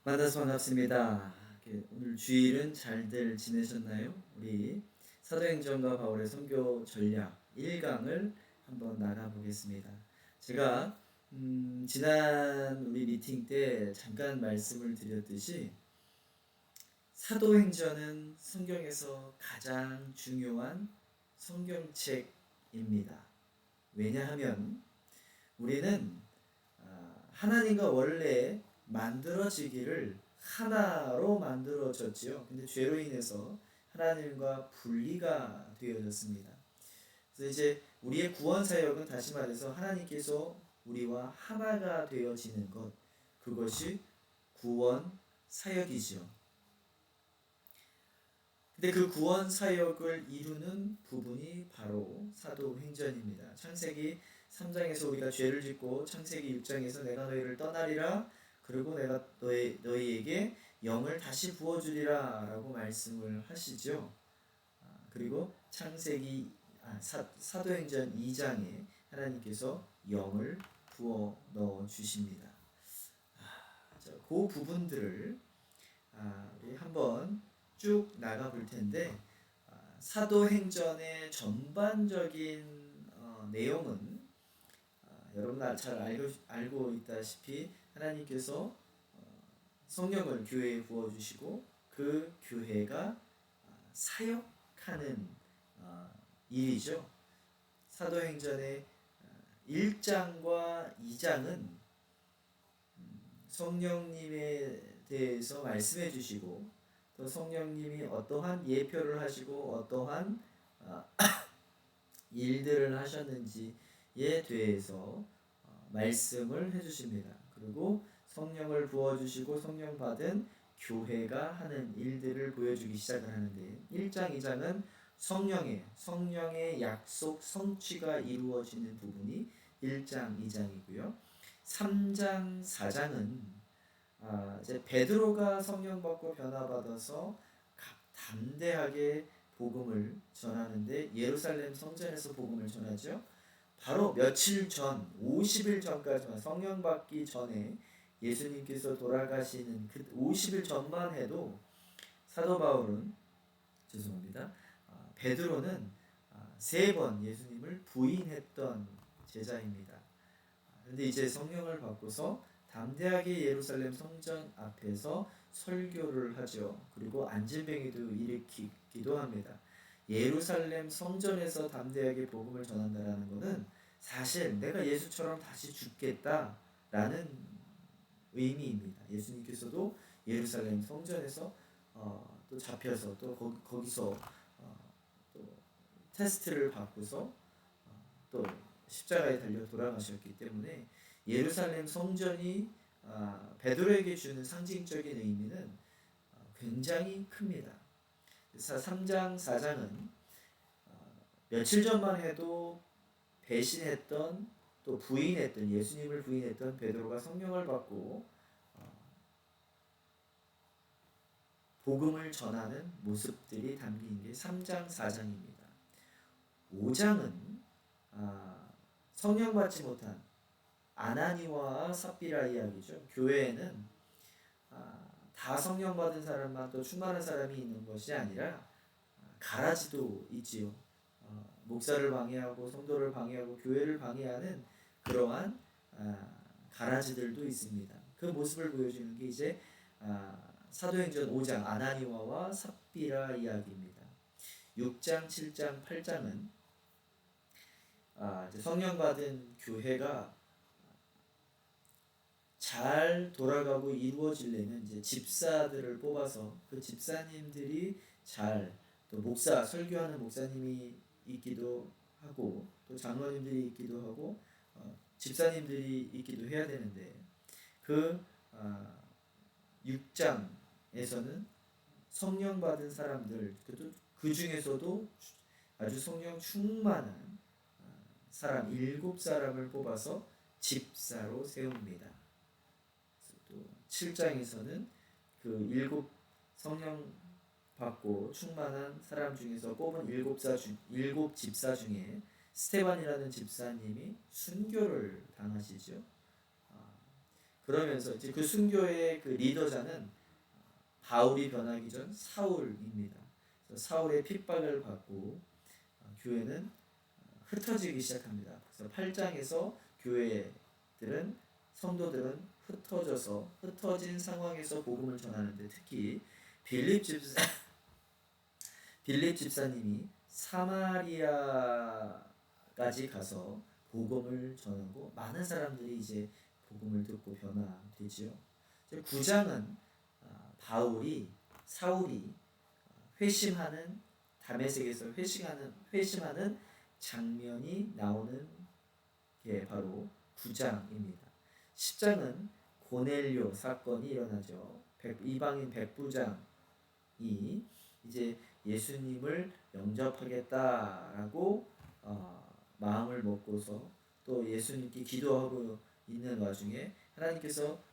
만나서 반갑습니다. 오늘 주일은 잘들 지내셨나요? 우리 사도행전과 바울의 선교 전략 1강을 한번 나가보겠습니다. 제가 지난 우리 미팅 때 잠깐 말씀을 드렸듯이 사도행전은 성경에서 가장 중요한 성경책입니다. 왜냐하면 우리는 하나님과 원래 만들어지기를 하나로 만들어졌지요. 근데 죄로 인해서 하나님과 분리가 되어졌습니다. 그래서 이제 우리의 구원 사역은 다시 말해서 하나님께서 우리와 하나가 되어지는 것, 그것이 구원 사역이지요. 근데 그 구원 사역을 이루는 부분이 바로 사도행전입니다. 창세기 3장에서 우리가 죄를 짓고 창세기 6장에서 내가 너희를 떠나리라 그리고 내가 너희에게 영을 다시 부어주리라 라고 말씀을 하시죠. 그리고 사도행전 2장에 하나님께서 영을 부어 넣어 주십니다. 그 부분들을 우리 한번 쭉 나가 볼 텐데, 사도행전의 전반적인 내용은 여러분 잘 알고 있다시피 하나님께서 성령을 교회에 부어주시고 그 교회가 사역하는 일이죠. 사도행전의 1장과 2장은 성령님에 대해서 말씀해 주시고 또 성령님이 어떠한 예표를 하시고 어떠한 일들을 하셨는지에 대해서 말씀을 해주십니다. 그리고 성령을 부어주시고 성령 받은 교회가 하는 일들을 보여주기 시작을 하는데 1장, 2장은 성령의 약속 성취가 이루어지는 부분이 1장, 2장이고요. 3장, 4장은 이제 베드로가 성령 받고 변화받아서 담대하게 복음을 전하는데 예루살렘 성전에서 복음을 전하죠. 바로 며칠 전, 50일 전까지만 성령 받기 전에 예수님께서 돌아가시는 그 50일 전만 해도 사도 바울은 베드로는 3번 예수님을 부인했던 제자입니다. 그런데 이제 성령을 받고서 담대하게 예루살렘 성전 앞에서 설교를 하죠. 그리고 안진뱅이도 일으키기도 합니다. 예루살렘 성전에서 담대하게 복음을 전한다라는 것은 사실 내가 예수처럼 다시 죽겠다라는 의미입니다. 예수님께서도 예루살렘 성전에서 또 잡혀서 또 거기서 또 테스트를 받고서 또 십자가에 달려 돌아가셨기 때문에 예루살렘 성전이 베드로에게 주는 상징적인 의미는 굉장히 큽니다. 3장, 4장은 며칠 전만 해도 배신했던 또 부인했던 예수님을 부인했던 베드로가 성령을 받고 복음을 전하는 모습들이 담긴 게 3장, 4장입니다. 5장은 성령 받지 못한 아나니와 삽비라 이야기죠. 교회에는 다 성령 받은 사람만 또 충만한 사람이 있는 것이 아니라 가라지도 있지요. 목사를 방해하고 성도를 방해하고 교회를 방해하는 그러한 가라지들도 있습니다. 그 모습을 보여주는 게 이제 사도행전 5장 아나니와와 삽비라 이야기입니다. 6장, 7장, 8장은 성령 받은 교회가 잘 돌아가고 이루어지려면 이제 집사들을 뽑아서 그 집사님들이 또 설교하는 목사님이 있기도 하고 또 장로님들이 있기도 하고 집사님들이 있기도 해야 되는데 그 6장에서는 성령 받은 사람들 그 중에서도 아주 성령 충만한 사람 7사람을 뽑아서 집사로 세웁니다. 또 7장에서는 그 7 성령 받고 충만한 사람 중에서 뽑은 7 집사 중에 스테반이라는 집사님이 순교를 당하시죠. 그러면서 이제 그 순교의 그 리더자는 바울이 변하기 전 사울입니다. 사울의 핍박을 받고 교회는 흩어지기 시작합니다. 그래서 8장에서 교회들은 성도들은 흩어진 상황에서 복음을 전하는데 특히 빌립 집사 빌립 집사님이 사마리아까지 가서 복음을 전하고 많은 사람들이 이제 복음을 듣고 변화되지요. 9장은 사울이 회심하는 다메섹에서 회심하는 장면이 나오는 게 바로 9장입니다. 10장은 고넬료 사건이 일어나죠. 이방인 백부장이 이제 예수님을 영접하겠다라고 마음을 먹고서 또 예수님께 기도하고 있는 와중에 하나님께서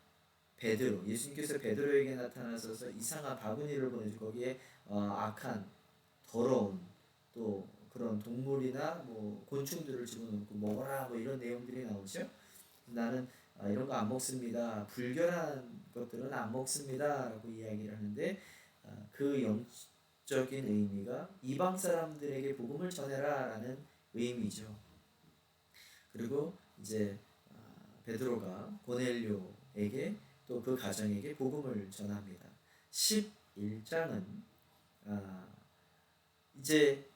예수님께서 베드로에게 나타나셔서 이상한 바구니를 보내주고 거기에 악한 더러운 또 그런 동물이나 뭐 곤충들을 집어넣고 먹어라 뭐 이런 내용들이 나오죠. 나는 이런 거 안 먹습니다. 불결한 것들은 안 먹습니다라고 이야기를 하는데 그 영적인 의미가 이방 사람들에게 복음을 전해라라는 의미죠. 그리고 이제 베드로가 고넬료에게 또 그 가정에게 복음을 전합니다. 11장은 이제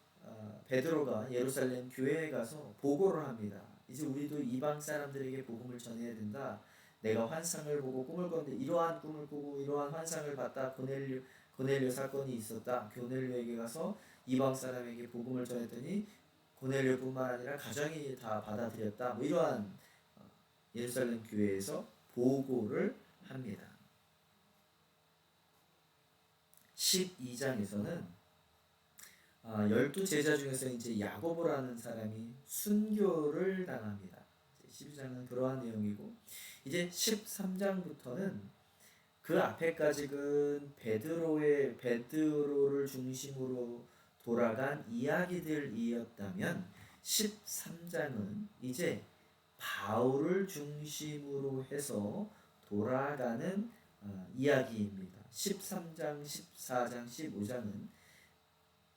베드로가 예루살렘 교회에 가서 보고를 합니다. 이제 우리도 이방 사람들에게 복음을 전해야 된다. 내가 환상을 보고 꿈을 꿨는데 이러한 꿈을 꾸고 이러한 환상을 봤다. 고넬료 사건이 있었다. 고넬료에게 가서 이방 사람에게 복음을 전했더니 고넬료뿐만 아니라 가정이 다 받아들였다. 뭐 이러한 예루살렘 교회에서 보고를 합니다. 12장에서는 12제자 중에서 이제 야고보라는 사람이 순교를 당합니다. 12장은 그러한 내용이고 이제 13장부터는 그 앞에까지는 베드로를 중심으로 돌아간 이야기들이었다면 13장은 이제 바울을 중심으로 해서 돌아가는 이야기입니다. 13장, 14장, 15장은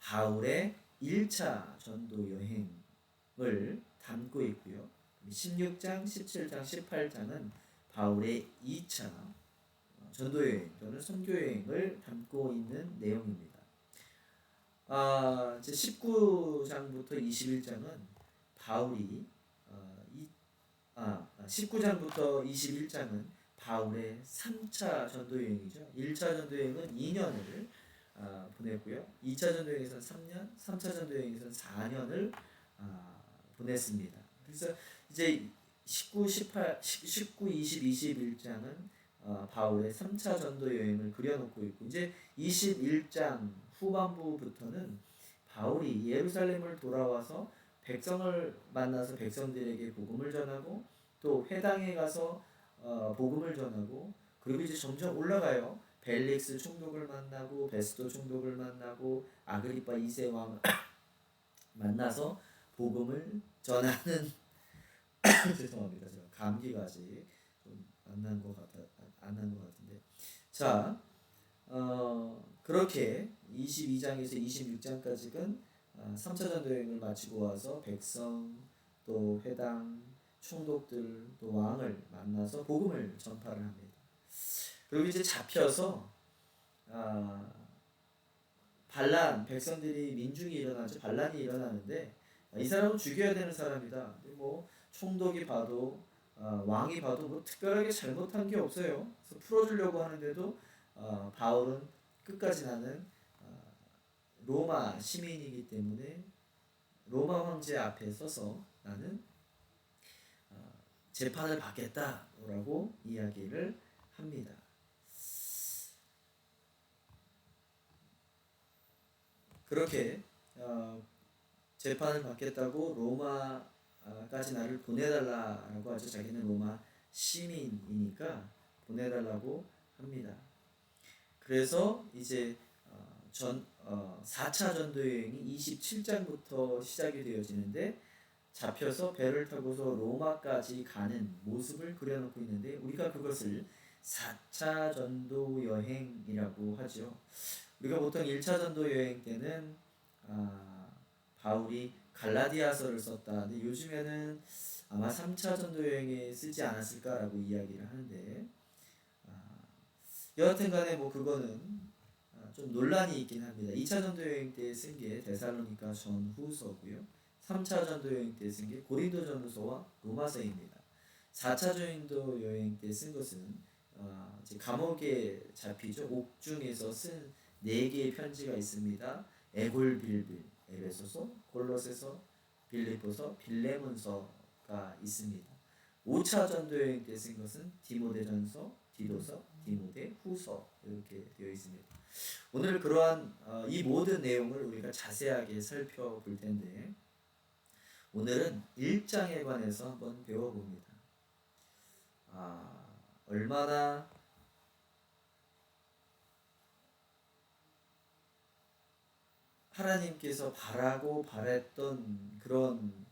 바울의 1차 전도 여행을 담고 있고요. 16장, 17장, 18장은 바울의 2차 전도 여행 또는 선교 여행을 담고 있는 내용입니다. 이제 19장부터 21장은 바울이 19장부터 21장은 바울의 3차 전도여행이죠. 1차 전도여행은 2년을 보냈고요. 2차 전도여행에서는 3년, 3차 전도여행에서는 4년을 보냈습니다. 그래서 이제 19, 20, 21장은 바울의 3차 전도여행을 그려놓고 있고 이제 21장 후반부부터는 바울이 예루살렘을 돌아와서 백성을 만나서 백성들에게 복음을 전하고 또 회당에 가서 복음을 전하고 그리고 이제 점점 올라가요. 벨릭스 총독을 만나고 베스도 총독을 만나고 아그리파 2세 왕 만나서 복음을 전하는 죄송합니다. 제가 감기가 아직 좀 안 난 것 같은데 자 그렇게 22장에서 26장까지는 3차 전도여행을 마치고 와서 백성 또 회당 총독들 또 왕을 만나서 복음을 전파를 합니다. 그리고 이제 잡혀서 백성들이 민중이 일어나죠. 반란이 일어나는데 이 사람은 죽여야 되는 사람이다. 뭐 총독이 봐도 왕이 봐도 뭐 특별하게 잘못한 게 없어요. 그래서 풀어주려고 하는데도 바울은 끝까지 나는 로마 시민이기 때문에 로마 황제 앞에 서서 나는 재판을 받겠다라고 이야기를 합니다. 그렇게 재판을 받겠다고 로마까지 나를 보내달라고 하죠. 자기는 로마 시민이니까 보내달라고 합니다. 그래서 이제 4차 전도 여행이 27장부터 시작이 되어지는데 잡혀서 배를 타고서 로마까지 가는 모습을 그려놓고 있는데 우리가 그것을 4차 전도 여행이라고 하죠. 우리가 보통 1차 전도 여행 때는 바울이 갈라디아서를 썼다. 근데 요즘에는 아마 3차 전도 여행에 쓰지 않았을까라고 이야기를 하는데 여하튼 간에 뭐 그거는 좀 논란이 있긴 합니다. 2차 전도 여행 때 쓴 게 데살로니가 전후서고요. 3차 전도 여행 때 쓴 게 고린도 전후서와 로마서입니다. 4차 전도 여행 때 쓴 것은 이제 감옥에 잡히죠. 옥중에서 쓴 4개의 편지가 있습니다. 에골빌빌, 에베소서, 골로새서, 빌립보서, 빌레몬서가 있습니다. 5차 전도 여행 때 쓴 것은 디모데전서, 디도서, 디모데 후서 이렇게 되어 있습니다. 오늘 그러한 이 모든 내용을 우리가 자세하게 살펴볼 텐데 오늘은 1장에 관해서 한번 배워봅니다. 얼마나 하나님께서 바라고 바랬던 그런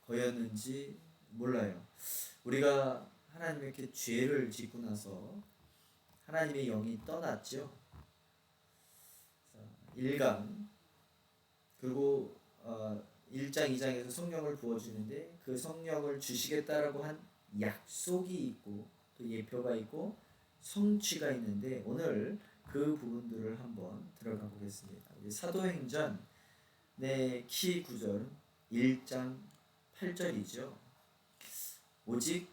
거였는지 몰라요. 우리가 하나님께 죄를 짓고 나서 하나님의 영이 떠났죠. 1강 그리고 1장 2장에서 성령을 부어주는데 그 성령을 주시겠다라고 한 약속이 있고 또 예표가 있고 성취가 있는데 오늘 그 부분들을 한번 들어가 보겠습니다. 우리 사도행전의 키 구절은 1장 8절이죠. 오직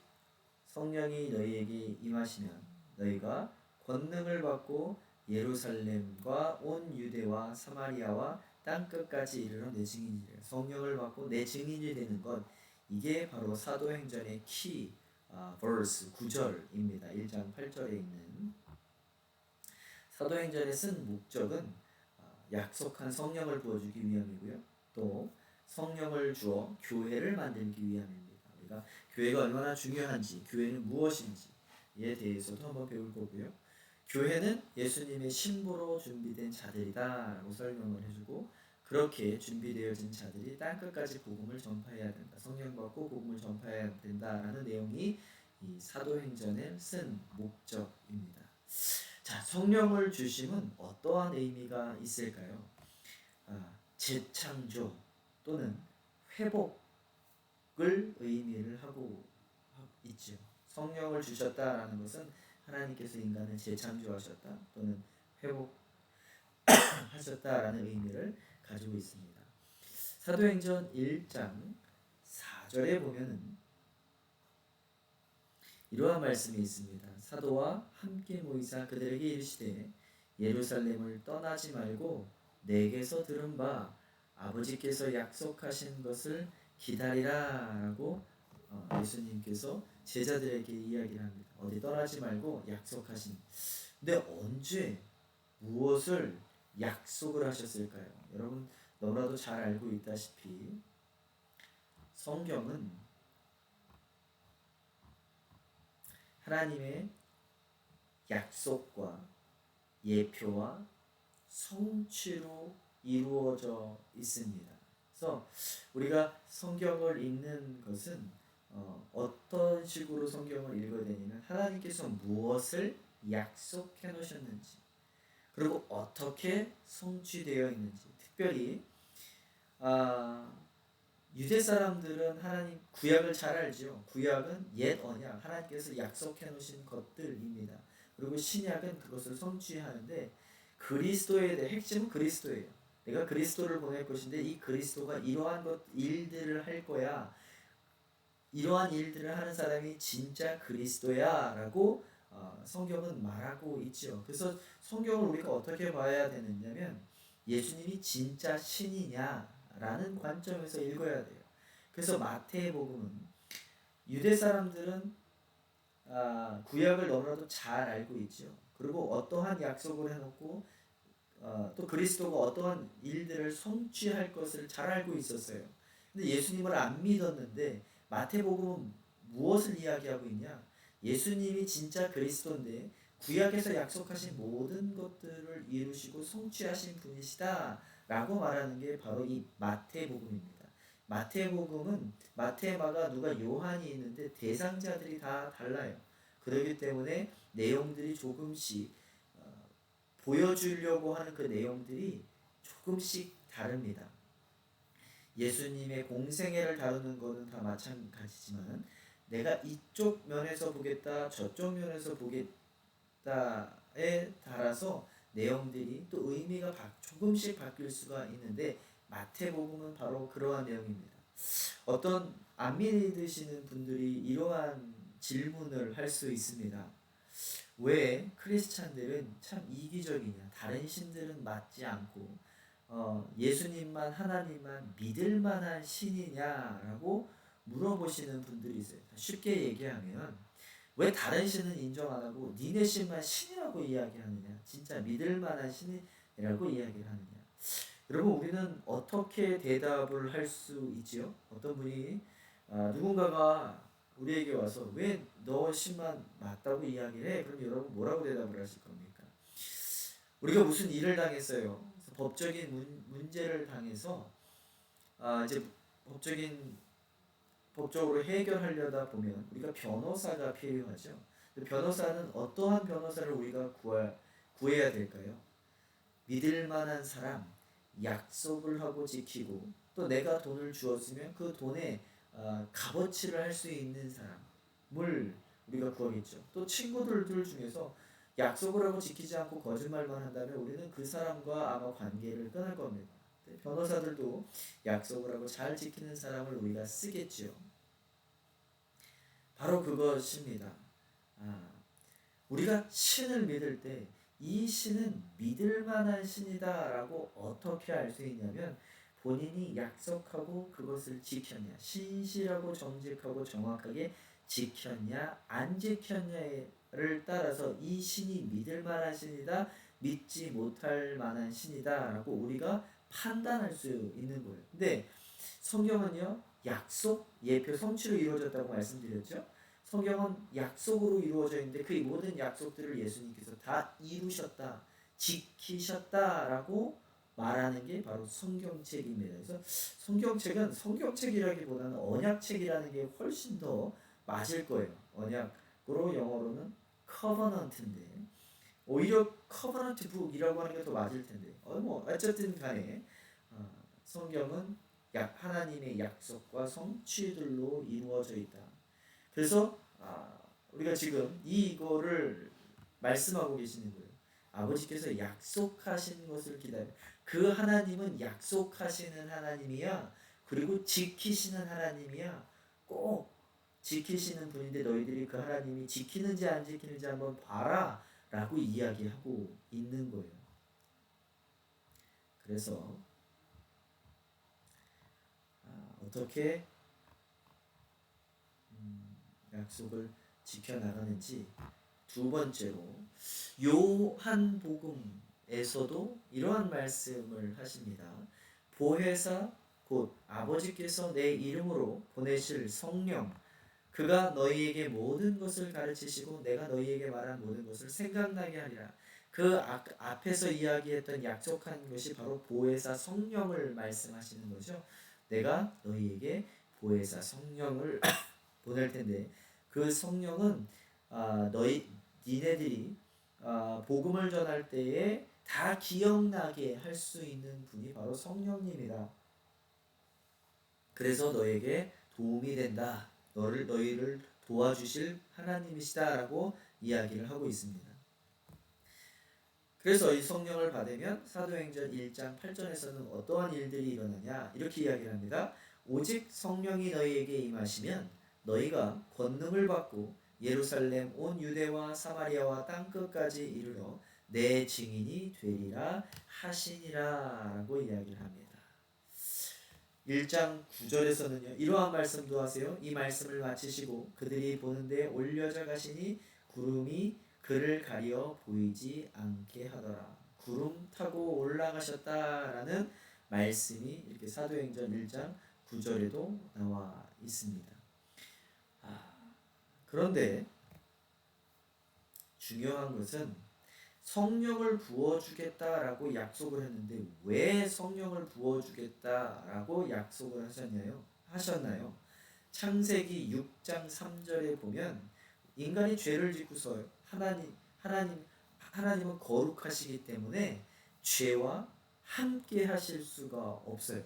성령이 너희에게 임하시면 너희가 권능을 받고 예루살렘과 온 유대와 사마리아와 땅끝까지 이르러 내 증인이래. 성령을 받고 내 증인이 되는 것 이게 바로 사도행전의 키 verse 9절입니다. 1장 8절에 있는 사도행전에 쓴 목적은 약속한 성령을 부어주기 위함이고요. 또 성령을 주어 교회를 만들기 위함입니다. 우리가 교회가 얼마나 중요한지, 교회는 무엇인지에 대해서도 한번 배울 거고요. 교회는 예수님의 신부로 준비된 자들이다라고 설명을 해주고 그렇게 준비되어진 자들이 땅끝까지 복음을 전파해야 된다. 성령 받고 복음을 전파해야 된다라는 내용이 이 사도행전에 쓴 목적입니다. 자, 성령을 주심은 어떠한 의미가 있을까요? 재창조 또는 회복을 의미를 하고 있죠. 성령을 주셨다라는 것은 하나님께서 인간을 재창조하셨다 또는 회복하셨다라는 의미를 가지고 있습니다. 사도행전 1장 4절에 보면은 이러한 말씀이 있습니다. 사도와 함께 모이사 그들에게 이르시되 예루살렘을 떠나지 말고 내게서 들은 바 아버지께서 약속하신 것을 기다리라라고 예수님께서 제자들에게 이야기를 합니다. 어디 떠나지 말고 약속하신. 근데 언제 무엇을 약속을 하셨을까요? 여러분 너무나도 잘 알고 있다시피 성경은 하나님의 약속과 예표와 성취로 이루어져 있습니다. 그래서 우리가 성경을 읽는 것은 어떤 식으로 성경을 읽어야 되냐면 하나님께서 무엇을 약속해 놓으셨는지 그리고 어떻게 성취되어 있는지 특별히 유대 사람들은 하나님 구약을 잘 알죠. 구약은 옛 언약 하나님께서 약속해 놓으신 것들입니다. 그리고 신약은 그것을 성취하는데 그리스도에 대해 핵심은 그리스도예요. 내가 그리스도를 보낼 것인데 이 그리스도가 이러한 일들을 할 거야. 이러한 일들을 하는 사람이 진짜 그리스도야 라고 성경은 말하고 있죠. 그래서 성경을 우리가 어떻게 봐야 되느냐면 예수님이 진짜 신이냐라는 관점에서 읽어야 돼요. 그래서 마태복음은 유대 사람들은 구약을 너무나도 잘 알고 있죠. 그리고 어떠한 약속을 해놓고 또 그리스도가 어떠한 일들을 성취할 것을 잘 알고 있었어요. 근데 예수님을 안 믿었는데 마태복음은 무엇을 이야기하고 있냐? 예수님이 진짜 그리스도인데 구약에서 약속하신 모든 것들을 이루시고 성취하신 분이시다 라고 말하는 게 바로 이 마태복음입니다. 마태복음은 마태, 마가, 누가, 요한이 있는데 대상자들이 다 달라요. 그렇기 때문에 내용들이 조금씩 보여주려고 하는 그 내용들이 조금씩 다릅니다. 예수님의 공생애를 다루는 것은 다 마찬가지지만 내가 이쪽 면에서 보겠다 저쪽 면에서 보겠다에 따라서 내용들이 또 의미가 조금씩 바뀔 수가 있는데 마태복음은 바로 그러한 내용입니다. 어떤 안 믿으시는 분들이 이러한 질문을 할 수 있습니다. 왜 크리스찬들은 참 이기적이냐? 다른 신들은 맞지 않고 예수님만 하나님만 믿을 만한 신이냐라고 물어보시는 분들이 있어요. 쉽게 얘기하면 왜 다른 신은 인정 안 하고 니네 신만 신이라고 이야기하느냐? 진짜 믿을 만한 신이라고 이야기를 하느냐? 여러분 우리는 어떻게 대답을 할 수 있지요? 어떤 분이 누군가가 우리에게 와서 왜 너 신만 맞다고 이야기를 해? 그럼 여러분 뭐라고 대답을 하실 겁니까? 우리가 무슨 일을 당했어요. 그래서 법적인 문제를 당해서 이제 법적으로 해결하려다 보면 우리가 변호사가 필요하죠. 변호사는 어떠한 변호사를 우리가 구해야 될까요? 믿을 만한 사람, 약속을 하고 지키고 또 내가 돈을 주었으면 그 돈에 값어치를 할 수 있는 사람을 우리가 구하겠죠. 또 친구들 중에서 약속을 하고 지키지 않고 거짓말만 한다면 우리는 그 사람과 아마 관계를 끊을 겁니다. 변호사들도 약속을 하고 잘 지키는 사람을 우리가 쓰겠죠. 바로 그것입니다. 우리가 신을 믿을 때 이 신은 믿을 만한 신이다라고 어떻게 알 수 있냐면 본인이 약속하고 그것을 지켰냐, 신실하고 정직하고 정확하게 지켰냐 안 지켰냐를 따라서 이 신이 믿을 만한 신이다, 믿지 못할 만한 신이다라고 우리가 판단할 수 있는 거예요. 근데 성경은요, 약속, 예표, 성취로 이루어졌다고 말씀드렸죠. 성경은 약속으로 이루어져 있는데 그 모든 약속들을 예수님께서 다 이루셨다, 지키셨다라고 말하는 게 바로 성경책입니다. 그래서 성경책은 성경책이라기보다는 언약책이라는 게 훨씬 더 맞을 거예요. 언약으로 영어로는 covenant인데 오히려 covenant book이라고 하는 게 더 맞을 텐데 어쨌든 간에 성경은 하나님의 약속과 성취들로 이루어져 있다. 그래서 우리가 지금 이거를 말씀하고 계시는 거예요. 아버지께서 약속하신 것을 기다려. 그 하나님은 약속하시는 하나님이야. 그리고 지키시는 하나님이야. 꼭 지키시는 분인데 너희들이 그 하나님이 지키는지 안 지키는지 한번 봐라 라고 이야기하고 있는 거예요. 그래서 어떻게 약속을 지켜나가는지, 두 번째로 요한복음에서도 이러한 말씀을 하십니다. 보혜사 곧 아버지께서 내 이름으로 보내실 성령, 그가 너희에게 모든 것을 가르치시고 내가 너희에게 말한 모든 것을 생각나게 하리라. 그 앞에서 이야기했던 약속한 것이 바로 보혜사 성령을 말씀하시는 거죠. 내가 너희에게 보혜사 성령을 보낼 텐데 그 성령은 니네들이 복음을 전할 때에 다 기억나게 할 수 있는 분이 바로 성령님이다. 그래서 너에게 도움이 된다. 너희를 도와주실 하나님이시다라고 이야기를 하고 있습니다. 그래서 이 성령을 받으면 사도행전 1장 8절에서는 어떠한 일들이 일어나냐 이렇게 이야기를 합니다. 오직 성령이 너희에게 임하시면 너희가 권능을 받고 예루살렘 온 유대와 사마리아와 땅끝까지 이르러 내 증인이 되리라 하시니라 라고 이야기를 합니다. 1장 9절에서는요 이러한 말씀도 하세요. 이 말씀을 마치시고 그들이 보는데 올려져 가시니 구름이 그를 가려 보이지 않게 하더라. 구름 타고 올라가셨다라는 말씀이 이렇게 사도행전 1장 9절에도 나와 있습니다. 그런데 중요한 것은 성령을 부어주겠다라고 약속을 했는데 왜 성령을 부어주겠다라고 약속을 하셨나요? 창세기 6장 3절에 보면 인간이 죄를 짓고서 하나님은 거룩하시기 때문에 죄와 함께 하실 수가 없어요.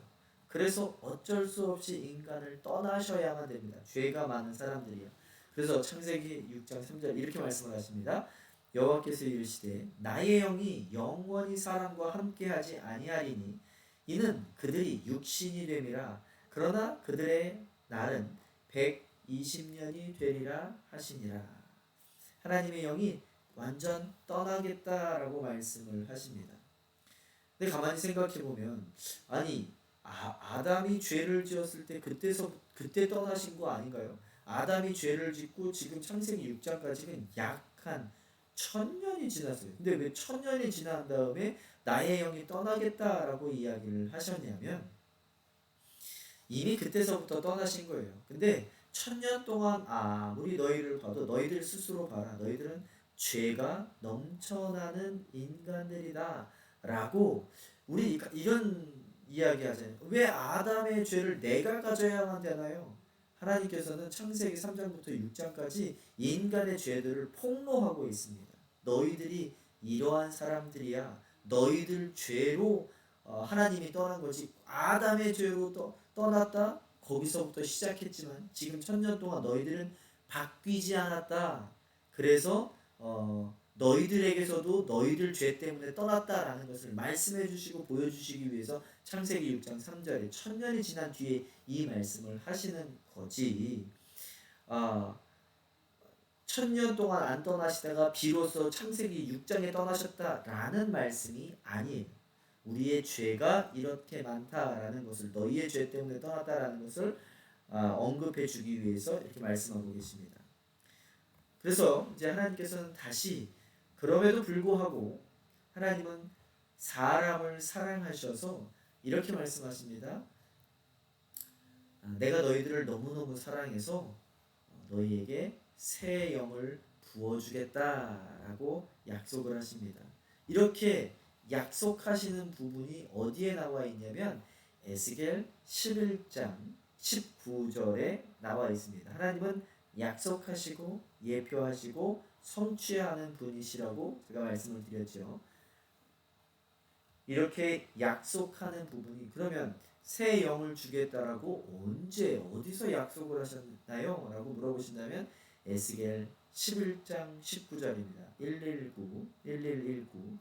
그래서 어쩔 수 없이 인간을 떠나셔야만 됩니다. 죄가 많은 사람들이요. 그래서 창세기 6장 3절 이렇게 말씀을 하십니다. 여호와께서 이르시되 나의 영이 영원히 사람과 함께하지 아니하리니 이는 그들이 육신이 됨이라. 그러나 그들의 날은 120년이 되리라 하시니라. 하나님의 영이 완전 떠나겠다라고 말씀을 하십니다. 근데 가만히 생각해 보면 아니 아담이 죄를 지었을 때 그때 떠나신 거 아닌가요? 아담이 죄를 짓고 지금 창세기 6장까지는 약 한 1000년이 지났어요. 근데 왜 1000년이 지난 다음에 나의 영이 떠나겠다라고 이야기를 하셨냐면 이미 그때서부터 떠나신 거예요. 근데 1000년 동안 아무리 너희를 봐도 너희들 스스로 봐라. 너희들은 죄가 넘쳐나는 인간들이다 라고 우리 이런 이야기 하잖아요. 왜 아담의 죄를 내가 가져야만 되나요? 하나님께서는 창세기 3장부터 6장까지 인간의 죄들을 폭로하고 있습니다. 너희들이 이러한 사람들이야. 너희들 죄로 하나님이 떠난 거지. 아담의 죄로 떠났다. 거기서부터 시작했지만 지금 1000년 동안 너희들은 바뀌지 않았다. 그래서 너희들에게서도 너희들 죄 때문에 떠났다라는 것을 말씀해 주시고 보여주시기 위해서 창세기 6장 3절에 1000년이 지난 뒤에 이 말씀을 하시는 거지. 1000년 동안 안 떠나시다가 비로소 창세기 6장에 떠나셨다라는 말씀이 아니에요. 우리의 죄가 이렇게 많다라는 것을 너희의 죄 때문에 떠났다라는 것을 언급해 주기 위해서 이렇게 말씀하고 계십니다. 그래서 이제 하나님께서는 다시 그럼에도 불구하고 하나님은 사람을 사랑하셔서 이렇게 말씀하십니다. 내가 너희들을 너무너무 사랑해서 너희에게 새 영을 부어주겠다라고 약속을 하십니다. 이렇게 약속하시는 부분이 어디에 나와 있냐면 에스겔 11장 19절에 나와 있습니다. 하나님은 약속하시고 예표하시고 성취하는 분이시라고 제가 말씀을 드렸죠. 이렇게 약속하는 부분이 그러면 새 영을 주겠다라고 언제 어디서 약속을 하셨나요? 라고 물어보신다면 에스겔 11장 19절입니다. 1119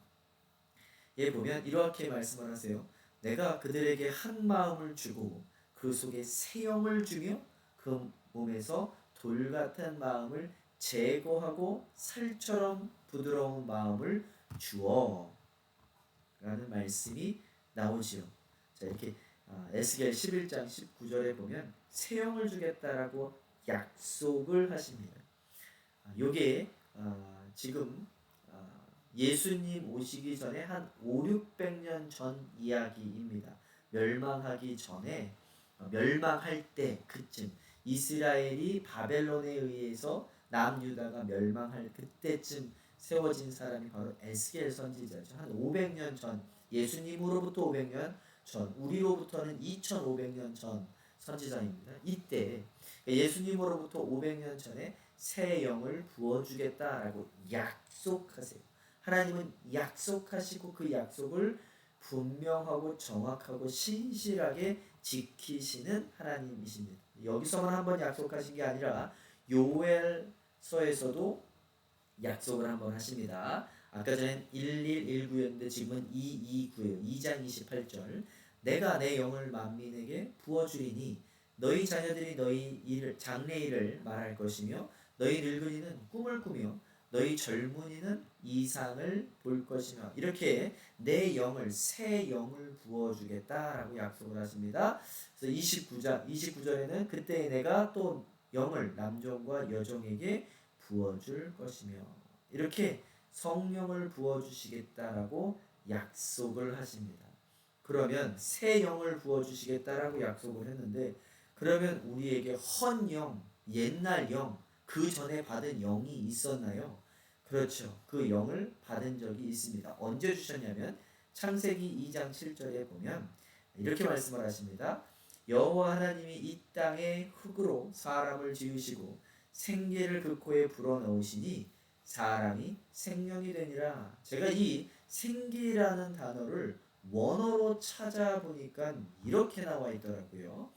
예 보면 이렇게 말씀을 하세요. 내가 그들에게 한 마음을 주고 그 속에 새 영을 주며 그 몸에서 돌 같은 마음을 제거하고 살처럼 부드러운 마음을 주어 라는 말씀이 나오지요. 자 이렇게 에스겔 11장 19절에 보면 새 영을 주겠다라고 약속을 하십니다. 요게 지금 예수님 오시기 전에 한 500~600년 전 이야기입니다. 멸망하기 전에 멸망할 때 그쯤 이스라엘이 바벨론에 의해서 남유다가 멸망할 그때쯤 세워진 사람이 바로 에스겔 선지자죠. 한 500년 전 예수님으로부터 500년 전 우리로부터는 2500년 전 선지자입니다. 이때 예수님으로부터 500년 전에 새 영을 부어주겠다라고 약속하세요. 하나님은 약속하시고 그 약속을 분명하고 정확하고 신실하게 지키시는 하나님이십니다. 여기서만 한번 약속하신 게 아니라 요엘서에서도 약속을 한번 하십니다. 아까 전엔 1119였는데 지금은 229예요. 2장 28절 내가 내 영을 만민에게 부어주리니 너희 자녀들이 너희 장래일을 말할 것이며 너희 늙은이는 꿈을 꾸며 너희 젊은이는 이상을 볼 것이며 이렇게 내 영을 새 영을 부어주겠다라고 약속을 하십니다. 그래서 29절에는 그때 내가 또 영을 남종과 여종에게 부어줄 것이며 이렇게 성령을 부어주시겠다라고 약속을 하십니다. 그러면 새 영을 부어주시겠다라고 약속을 했는데 그러면 우리에게 헌 영, 옛날 영, 그 전에 받은 영이 있었나요? 그렇죠. 그 영을 받은 적이 있습니다. 언제 주셨냐면 창세기 2장 7절에 보면 이렇게 말씀을 하십니다. 여호와 하나님이 이 땅에 흙으로 사람을 지으시고 생기를 그 코에 불어넣으시니 사람이 생명이 되니라. 제가 이 생기라는 단어를 원어로 찾아보니까 이렇게 나와 있더라고요.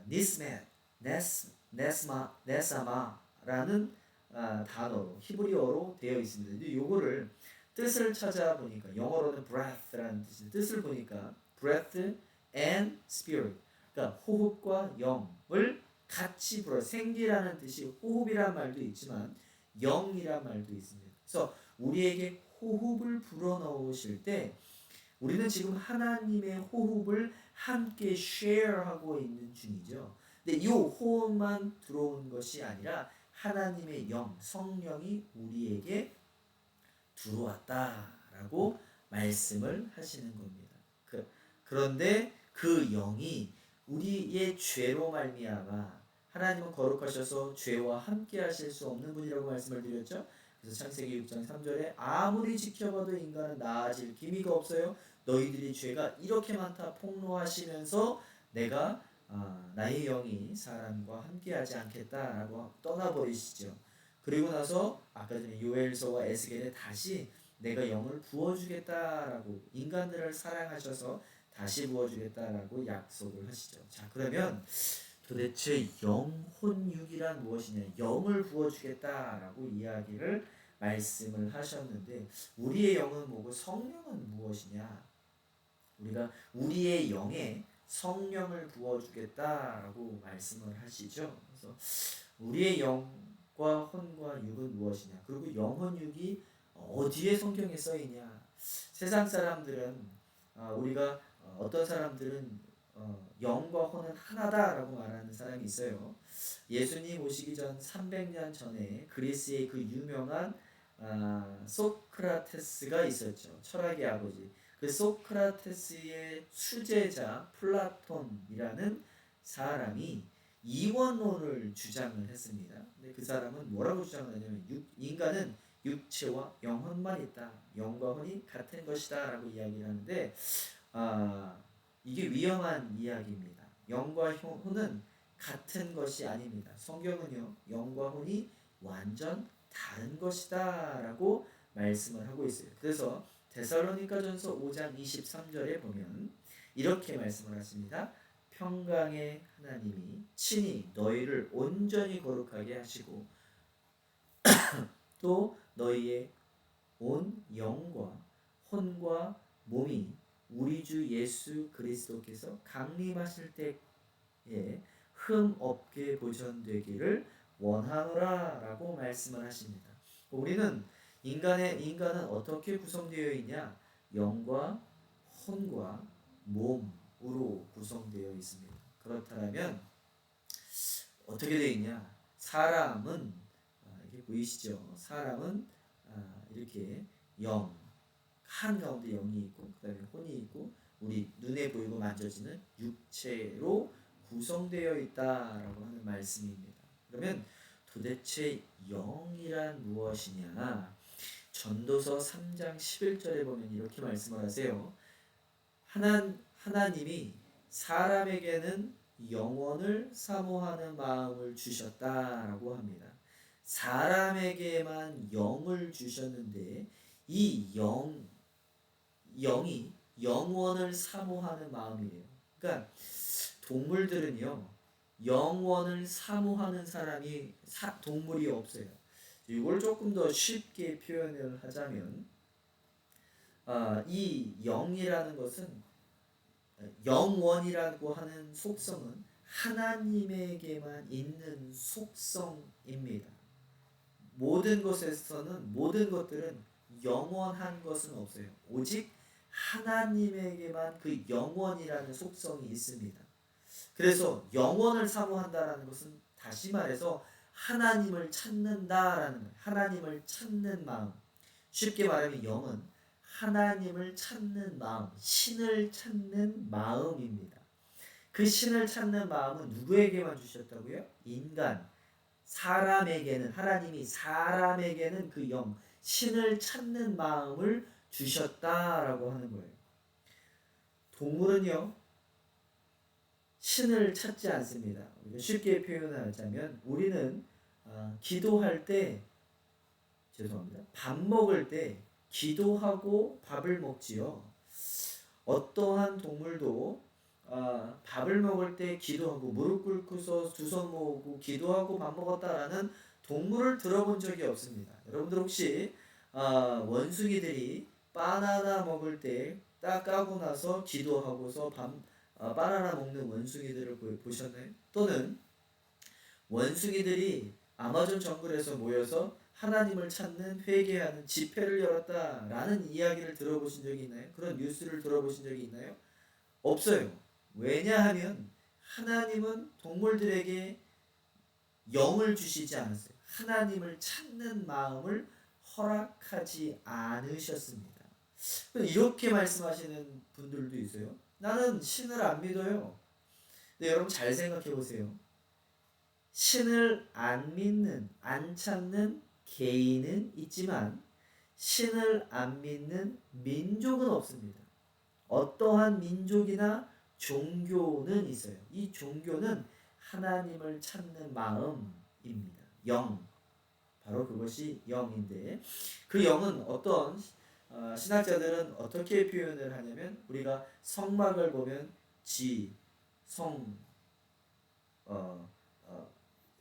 니스멧, 네사마라는 단어로 히브리어로 되어 있습니다. 근데 요거를 뜻을 찾아보니까 영어로는 breath라는 뜻을 보니까 breath and spirit, 그러니까 호흡과 영을 같이 불어 생기라는 뜻이 호흡이란 말도 있지만 영이란 말도 있습니다. 그래서 우리에게 호흡을 불어넣으실 때 우리는 지금 하나님의 호흡을 함께 share하고 있는 중이죠. 근데 이 호흡만 들어온 것이 아니라 하나님의 영, 성령이 우리에게 들어왔다라고 말씀을 하시는 겁니다. 그런데 그 영이 우리의 죄로 말미암아 하나님은 거룩하셔서 죄와 함께 하실 수 없는 분이라고 말씀을 드렸죠. 그래서 창세기 6장 3절에 아무리 지켜봐도 인간은 나아질 기미가 없어요. 너희들이 죄가 이렇게 많다 폭로하시면서 내가 나의 영이 사람과 함께하지 않겠다라고 떠나버리시죠. 그리고 나서 아까 전에 요엘서와 에스겔에 다시 내가 영을 부어주겠다라고 인간들을 사랑하셔서 다시 부어주겠다라고 약속을 하시죠. 자, 그러면 도대체 영혼육이란 무엇이냐? 영을 부어주겠다라고 이야기를 말씀을 하셨는데 우리의 영은 뭐고 성령은 무엇이냐? 우리가 우리의 영에 성령을 부어주겠다라고 말씀을 하시죠. 그래서 우리의 영과 혼과 육은 무엇이냐? 그리고 영혼육이 어디에 성경에 써 있냐? 세상 사람들은 우리가 어떤 사람들은 영과 혼은 하나다라고 말하는 사람이 있어요. 예수님 오시기 전 300년 전에 그리스의 그 유명한 소크라테스가 있었죠. 철학의 아버지. 그 소크라테스의 수제자 플라톤이라는 사람이 이원론을 주장을 했습니다. 근데 그 사람은 뭐라고 주장을 하냐면 인간은 육체와 영혼만 있다. 영과 혼이 같은 것이다 라고 이야기를 하는데 이게 위험한 이야기입니다. 영과 혼은 같은 것이 아닙니다. 성경은요, 영과 혼이 완전 다른 것이다 라고 말씀을 하고 있어요. 그래서 데살로니가전서 5장 23절에 보면 이렇게 말씀을 하십니다. 평강의 하나님이 친히 너희를 온전히 거룩하게 하시고 또 너희의 온 영과 혼과 몸이 우리 주 예수 그리스도께서 강림하실 때에 흠 없게 보존되기를 원하노라 라고 말씀을 하십니다. 우리는 인간은 어떻게 구성되어 있냐? 영과 혼과 몸으로 구성되어 있습니다. 그렇다면 어떻게 되어 있냐? 사람은 이렇게 보이시죠? 사람은 이렇게 영, 한가운데 영이 있고 그 다음에 혼이 있고 우리 눈에 보이고 만져지는 육체로 구성되어 있다라고 하는 말씀입니다. 그러면 도대체 영이란 무엇이냐? 전도서 3장 11절에 보면 이렇게 말씀을 하세요. 하나님이 사람에게는 영원을 사모하는 마음을 주셨다라고 합니다. 사람에게만 영을 주셨는데 이 영이 영원을 사모하는 마음이에요. 그러니까 동물들은요, 영원을 사모하는 동물이 없어요. 이걸 조금 더 쉽게 표현을 하자면 이 영이라는 것은 영원이라고 하는 속성은 하나님에게만 있는 속성입니다. 모든 것들은 영원한 것은 없어요. 오직 하나님에게만 그 영원이라는 속성이 있습니다. 그래서 영원을 사모한다라는 것은 다시 말해서 하나님을 찾는다라는 거예요. 하나님을 찾는 마음. 쉽게 말하면 영은 하나님을 찾는 마음, 신을 찾는 마음입니다. 그 신을 찾는 마음은 누구에게만 주셨다고요? 인간, 사람에게는 하나님이 사람에게는 그 영, 신을 찾는 마음을 주셨다라고 하는 거예요. 동물은요, 신을 찾지 않습니다. 쉽게 표현하자면 우리는 기도할 때, 죄송합니다. 밥 먹을 때 기도하고 밥을 먹지요. 어떠한 동물도 밥을 먹을 때 기도하고 무릎 꿇고서 두 손 모으고 기도하고 밥 먹었다라는 동물을 들어본 적이 없습니다. 여러분들 혹시 원숭이들이 바나나 먹을 때 딱 까고 나서 기도하고서 바나나 먹는 원숭이들을 보셨나요? 또는 원숭이들이 아마존 정글에서 모여서 하나님을 찾는 회개하는 집회를 열었다라는 이야기를 들어보신 적이 있나요? 그런 뉴스를 들어보신 적이 있나요? 없어요. 왜냐하면 하나님은 동물들에게 영을 주시지 않았어요. 하나님을 찾는 마음을 허락하지 않으셨습니다. 이렇게 말씀하시는 분들도 있어요. 나는 신을 안 믿어요. 근데 여러분 잘 생각해 보세요. 신을 안 믿는, 안 찾는 개인은 있지만 신을 안 믿는 민족은 없습니다. 어떠한 민족이나 종교는 있어요. 이 종교는 하나님을 찾는 마음입니다. 영. 바로 그것이 영인데 그 영은 어떤 신학자들은 어떻게 표현을 하냐면 우리가 성막을 보면 어,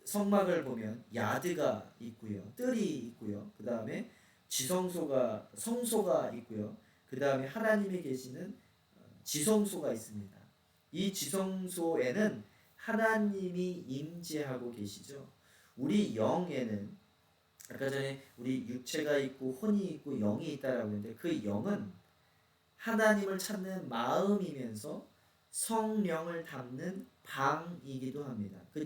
성막을 보면 야드가 있고요. 뜰이 있고요. 그 다음에 성소가 있고요. 그 다음에 하나님이 계시는 지성소가 있습니다. 이 지성소에는 하나님이 임재하고 계시죠. 우리 영에는 아까 전에 우리 육체가 있고 혼이 있고 영이 있다라고 했는데 그 영은 하나님을 찾는 마음이면서 성령을 담는 방이기도 합니다. 그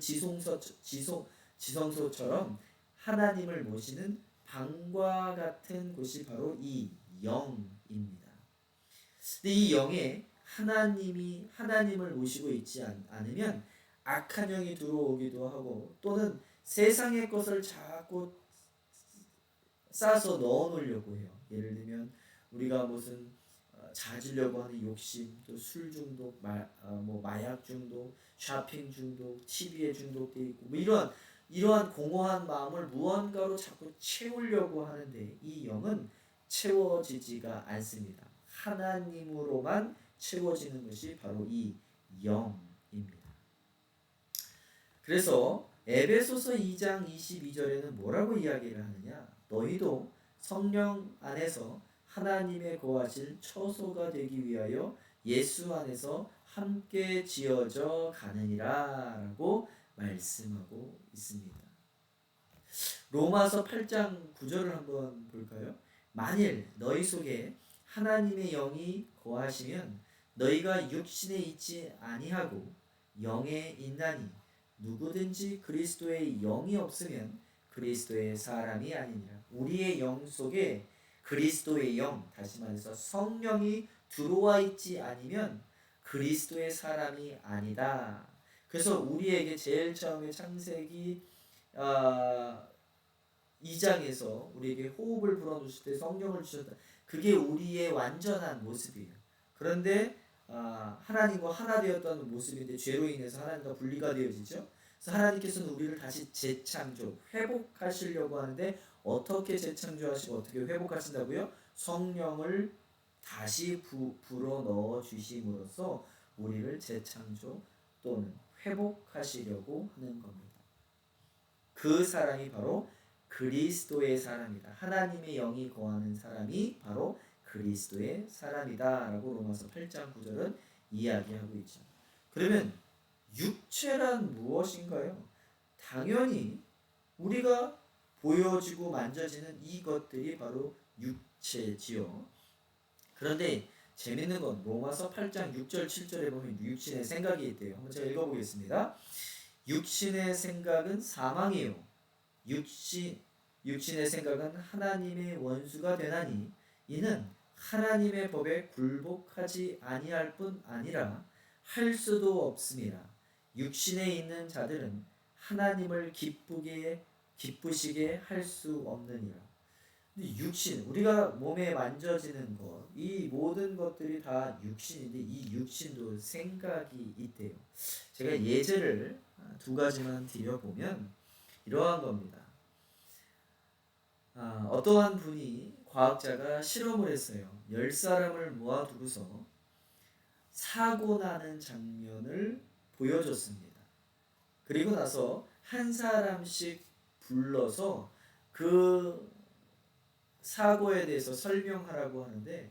지성소처럼 하나님을 모시는 방과 같은 곳이 바로 이 영입니다. 근데 이 영에 하나님을 모시고 있지 않으면 악한 영이 들어오기도 하고 또는 세상의 것을 자꾸 싸서 넣어 놓으려고 해요. 예를 들면 우리가 무슨 찾으려고 하는 욕심, 또 술 중독, 마약 중독, 쇼핑 중독, TV에 중독돼 있고 뭐 이러한 공허한 마음을 무언가로 자꾸 채우려고 하는데 이 영은 채워지지가 않습니다. 하나님으로만 채워지는 것이 바로 이 영입니다. 그래서 에베소서 2장 22절에는 뭐라고 이야기를 하느냐? 너희도 성령 안에서 하나님의 거하실 처소가 되기 위하여 예수 안에서 함께 지어져 가느니라 라고 말씀하고 있습니다. 로마서 8장 9절을 한번 볼까요? 만일 너희 속에 하나님의 영이 거하시면 너희가 육신에 있지 아니하고 영에 있나니 누구든지 그리스도의 영이 없으면 그리스도의 사람이 아니니라. 우리의 영 속에 그리스도의 영, 다시 말해서 성령이 들어와 있지 않으면 그리스도의 사람이 아니다. 그래서 우리에게 제일 처음에 창세기 2장에서 우리에게 호흡을 불어넣으실 때 성령을 주셨다. 그게 우리의 완전한 모습이에요. 그런데 하나님과 하나 되었다는 모습인데 죄로 인해서 하나님과 분리가 되어지죠. 그래서 하나님께서는 우리를 다시 재창조, 회복하시려고 하는데 어떻게 재창조하시고 어떻게 회복하신다고요? 성령을 다시 불어 넣어 주심으로써 우리를 재창조 또는 회복하시려고 하는 겁니다. 그 사람이 바로 그리스도의 사람이다. 하나님의 영이 거하는 사람이 바로 그리스도의 사람이다 라고 로마서 8장 9절은 이야기하고 있죠. 그러면 육체란 무엇인가요? 당연히 우리가 보여지고 만져지는 이것들이 바로 육체지요. 그런데 재밌는 건 로마서 8장 6절 7절에 보면 육신의 생각이 있대요. 한번 제가 읽어보겠습니다. 육신의 생각은 사망이요 육신의 생각은 하나님의 원수가 되나니 이는 하나님의 법에 굴복하지 아니할 뿐 아니라 할 수도 없습니다. 육신에 있는 자들은 하나님을 기쁘시게 할 수 없느니라. 근데 육신, 우리가 몸에 만져지는 것, 이 모든 것들이 다 육신인데 이 육신도 생각이 있대요. 제가 예제를 두 가지만 드려보면 이러한 겁니다. 어떠한 분이 과학자가 실험을 했어요. 10사람을 모아두고서 사고 나는 장면을 보여줬습니다. 그리고 나서 한 사람씩 불러서 그 사고에 대해서 설명하라고 하는데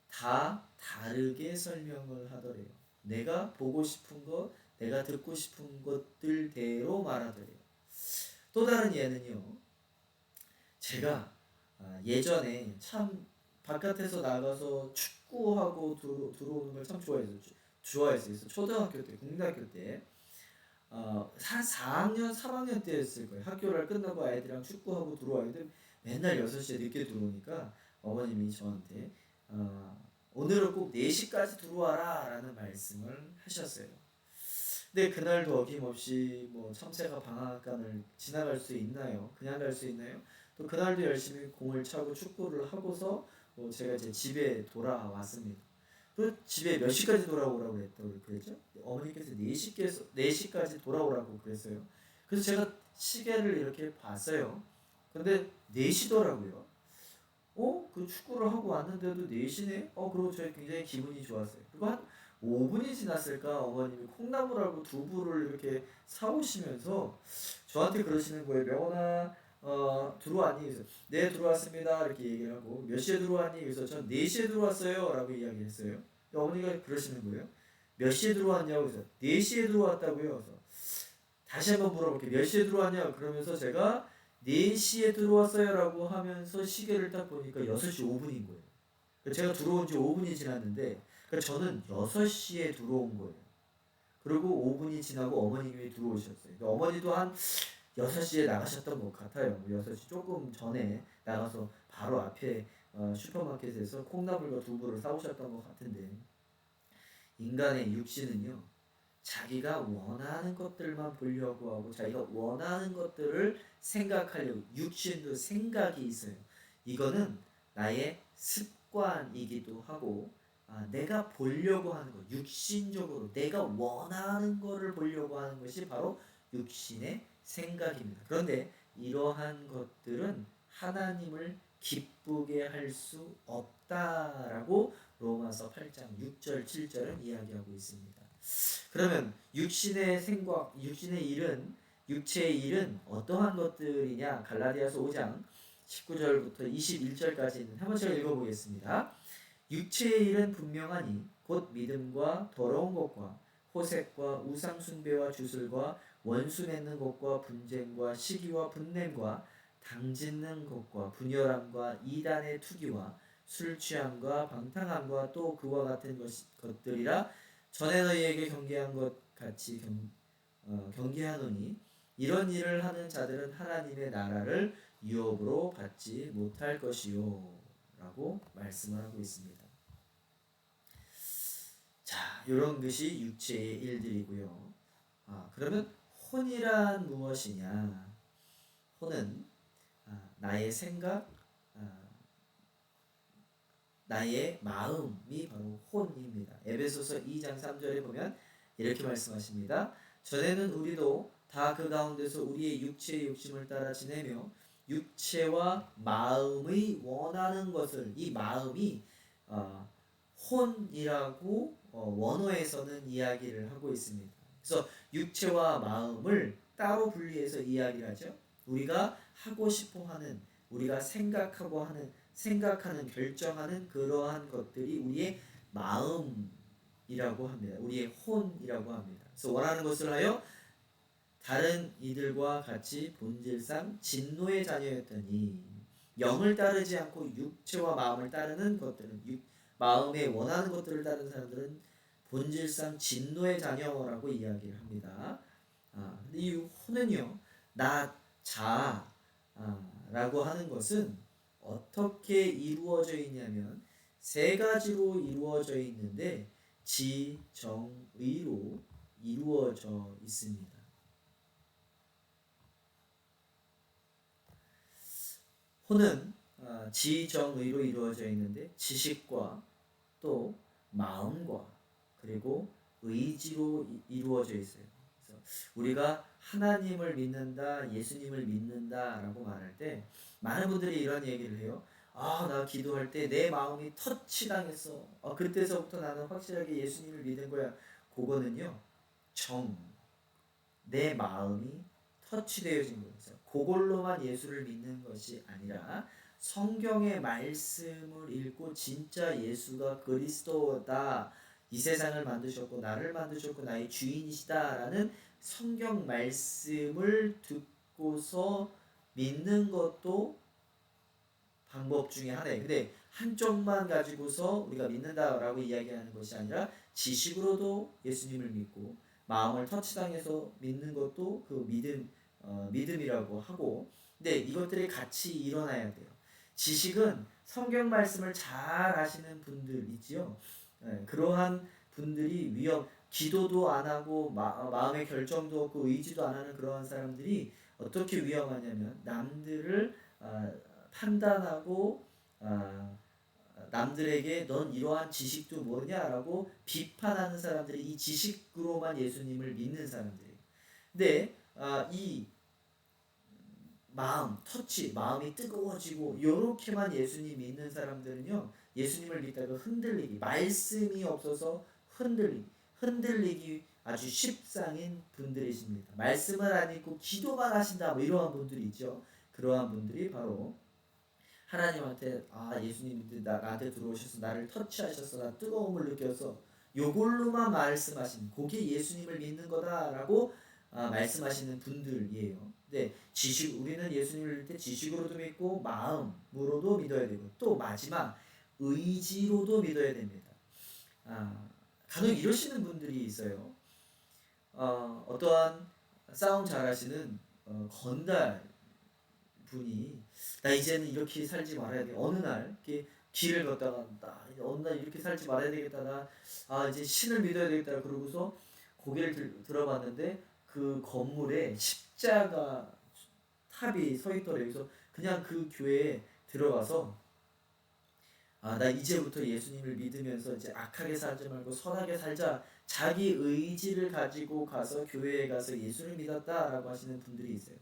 다 다르게 설명을 하더래요. 내가 보고 싶은 것, 내가 듣고 싶은 것들대로 말하더래요. 또 다른 예는요. 제가 예전에 참 바깥에서 나가서 축구하고 들어오는 걸 참 좋아했어요. 초등학교 때, 국민학교 때. 한 4학년, 3학년 때였을 거예요. 학교를 끝나고 아이들이랑 축구하고 들어와는데 맨날 6시에 늦게 들어오니까 어머님이 저한테 오늘은 꼭 4시까지 들어와라 라는 말씀을 하셨어요. 근데 그날도 어김없이 뭐 참새가 방앗간을 지나갈 수 있나요? 그냥 갈 수 있나요? 또 그날도 열심히 공을 차고 축구를 하고서 제가 이제 집에 돌아왔습니다. 또 집에 몇 시까지 돌아오라고 그랬죠? 어머니께서 4시까지 돌아오라고 그랬어요. 그래서 제가 시계를 이렇게 봤어요. 근데 4시더라고요. 그 축구를 하고 왔는데도 4시네? 그리고 저희 굉장히 기분이 좋았어요. 그리고 한 5분이 지났을까 어머님이 콩나물하고 두부를 이렇게 사오시면서 저한테 그러시는 거예요. 명원아 들어왔니? 그래서 네 들어왔습니다 이렇게 얘기를 하고 몇 시에 들어왔니? 그래서 전 4시에 들어왔어요 라고 이야기했어요. 어머니가 그러시는 거예요. 몇 시에 들어왔냐고 그래서 4시에 들어왔다고요. 그래서 다시 한번 물어볼게요. 몇 시에 들어왔냐? 그러면서 제가 4시에 들어왔어요 라고 하면서 시계를 딱 보니까 6시 5분인 거예요. 제가 들어온 지 5분이 지났는데 저는 6시에 들어온 거예요. 그리고 5분이 지나고 어머님이 들어오셨어요. 어머니도 한 6시에 나가셨던 것 같아요. 6시 조금 전에 나가서 바로 앞에 슈퍼마켓에서 콩나물과 두부를 사오셨던 것 같은데 인간의 육신은요. 자기가 원하는 것들만 보려고 하고 자기가 원하는 것들을 생각하려고 육신도 생각이 있어요. 이거는 나의 습관이기도 하고 내가 보려고 하는 것, 육신적으로 내가 원하는 것을 보려고 하는 것이 바로 육신의 생각입니다. 그런데 이러한 것들은 하나님을 기쁘게 할 수 없다라고 로마서 8장 6절 7절은 이야기하고 있습니다. 그러면 육신의 생각, 육신의 일은 육체의 일은 어떠한 것들이냐? 갈라디아서 5장 19절부터 21절까지는 한번 제가 읽어보겠습니다. 육체의 일은 분명하니 곧 믿음과 더러운 것과 호색과 우상 숭배와 주술과 원수 맺는 것과 분쟁과 시기와 분냄과 당짓는 것과 분열함과 이단의 투기와 술 취함과 방탕함과 또 그와 같은 것들이라 전에 너희에게 경계한 것 같이 경계하노니 이런 일을 하는 자들은 하나님의 나라를 유업으로 받지 못할 것이요 라고 말씀을 하고 있습니다. 자, 이런 것이 육체의 일들이고요. 그러면 혼이란 무엇이냐? 혼은 나의 생각, 나의 마음이 바로 혼입니다. 에베소서 2장 3절에 보면 이렇게 말씀하십니다. 전에는 우리도 다 그 가운데서 우리의 육체의 욕심을 따라 지내며 육체와 마음의 원하는 것을 이 마음이 혼이라고 원어에서는 이야기를 하고 있습니다. 그래서 육체와 마음을 따로 분리해서 이야기를 하죠. 우리가 하고 싶어하는 우리가 생각하는 결정하는 그러한 것들이 우리의 마음이라고 합니다. 우리의 혼이라고 합니다. 그래서 원하는 것을 하여 다른 이들과 같이 본질상 진노의 자녀였더니 영을 따르지 않고 육체와 마음을 따르는 것들은 마음에 원하는 것들을 따르는 사람들은 본질상 진노의 자녀라고 이야기를 합니다. 근데 이 혼은요, 나 자라고 하는 것은 어떻게 이루어져 있냐면 세 가지로 이루어져 있는데 지, 정, 의로 이루어져 있습니다. 호는 지정의로 이루어져 있는데 지식과 또 마음과 그리고 의지로 이루어져 있어요. 그래서 우리가 하나님을 믿는다, 예수님을 믿는다라고 말할 때 많은 분들이 이런 얘기를 해요. 나 기도할 때 내 마음이 터치당했어. 그때서부터 나는 확실하게 예수님을 믿은 거야. 그거는요, 내 마음이 터치되어진 거죠. 그걸로만 예수를 믿는 것이 아니라 성경의 말씀을 읽고 진짜 예수가 그리스도다, 이 세상을 만드셨고 나를 만드셨고 나의 주인이시다라는 성경 말씀을 듣고서 믿는 것도 방법 중에 하나예요. 근데 한쪽만 가지고서 우리가 믿는다라고 이야기하는 것이 아니라 지식으로도 예수님을 믿고 마음을 터치당해서 믿는 것도 그 믿음이라고 하고, 근데 이것들이 같이 일어나야 돼요. 지식은 성경 말씀을 잘 아시는 분들 있지요. 그러한 분들이 기도도 안 하고 마음의 결정도 없고 의지도 안 하는 그러한 사람들이 어떻게 위험하냐면 남들을 판단하고 남들에게 넌 이러한 지식도 모르냐라고 비판하는 사람들이 이 지식으로만 예수님을 믿는 사람들이에요. 근데 이 마음이 뜨거워지고 요렇게만 예수님 믿는 사람들은요, 예수님을 믿다가 흔들리기, 말씀이 없어서 흔들리기 아주 쉽상인 분들이십니다. 말씀을 안 읽고 기도만 하신다, 뭐 이러한 분들이 있죠. 그러한 분들이 바로 하나님한테 예수님 나한테 들어오셔서 나를 터치하셔서 나 뜨거움을 느껴서 요걸로만 말씀하신, 그게 예수님을 믿는 거다라고 말씀하시는 분들이에요. 근데 우리는 예수님을 믿을 때 지식으로도 믿고 마음으로도 믿어야 되고 또 마지막 의지로도 믿어야 됩니다. 간혹 이러시는 분들이 있어요. 어떠한 싸움 잘하시는 건달 분이 나 이제는 이렇게 살지 말아야 돼. 어느 날 이렇게 길을 걷다가 어느 날 이렇게 살지 말아야 되겠다. 나 이제 신을 믿어야 되겠다. 그러고서 고개를 들어봤는데 그 건물에 십자가 탑이 서 있더래요. 그래서 그냥 그 교회에 들어가서 나 이제부터 예수님을 믿으면서 이제 악하게 살지 말고 선하게 살자. 자기 의지를 가지고 가서 교회에 가서 예수를 믿었다라고 하시는 분들이 있어요.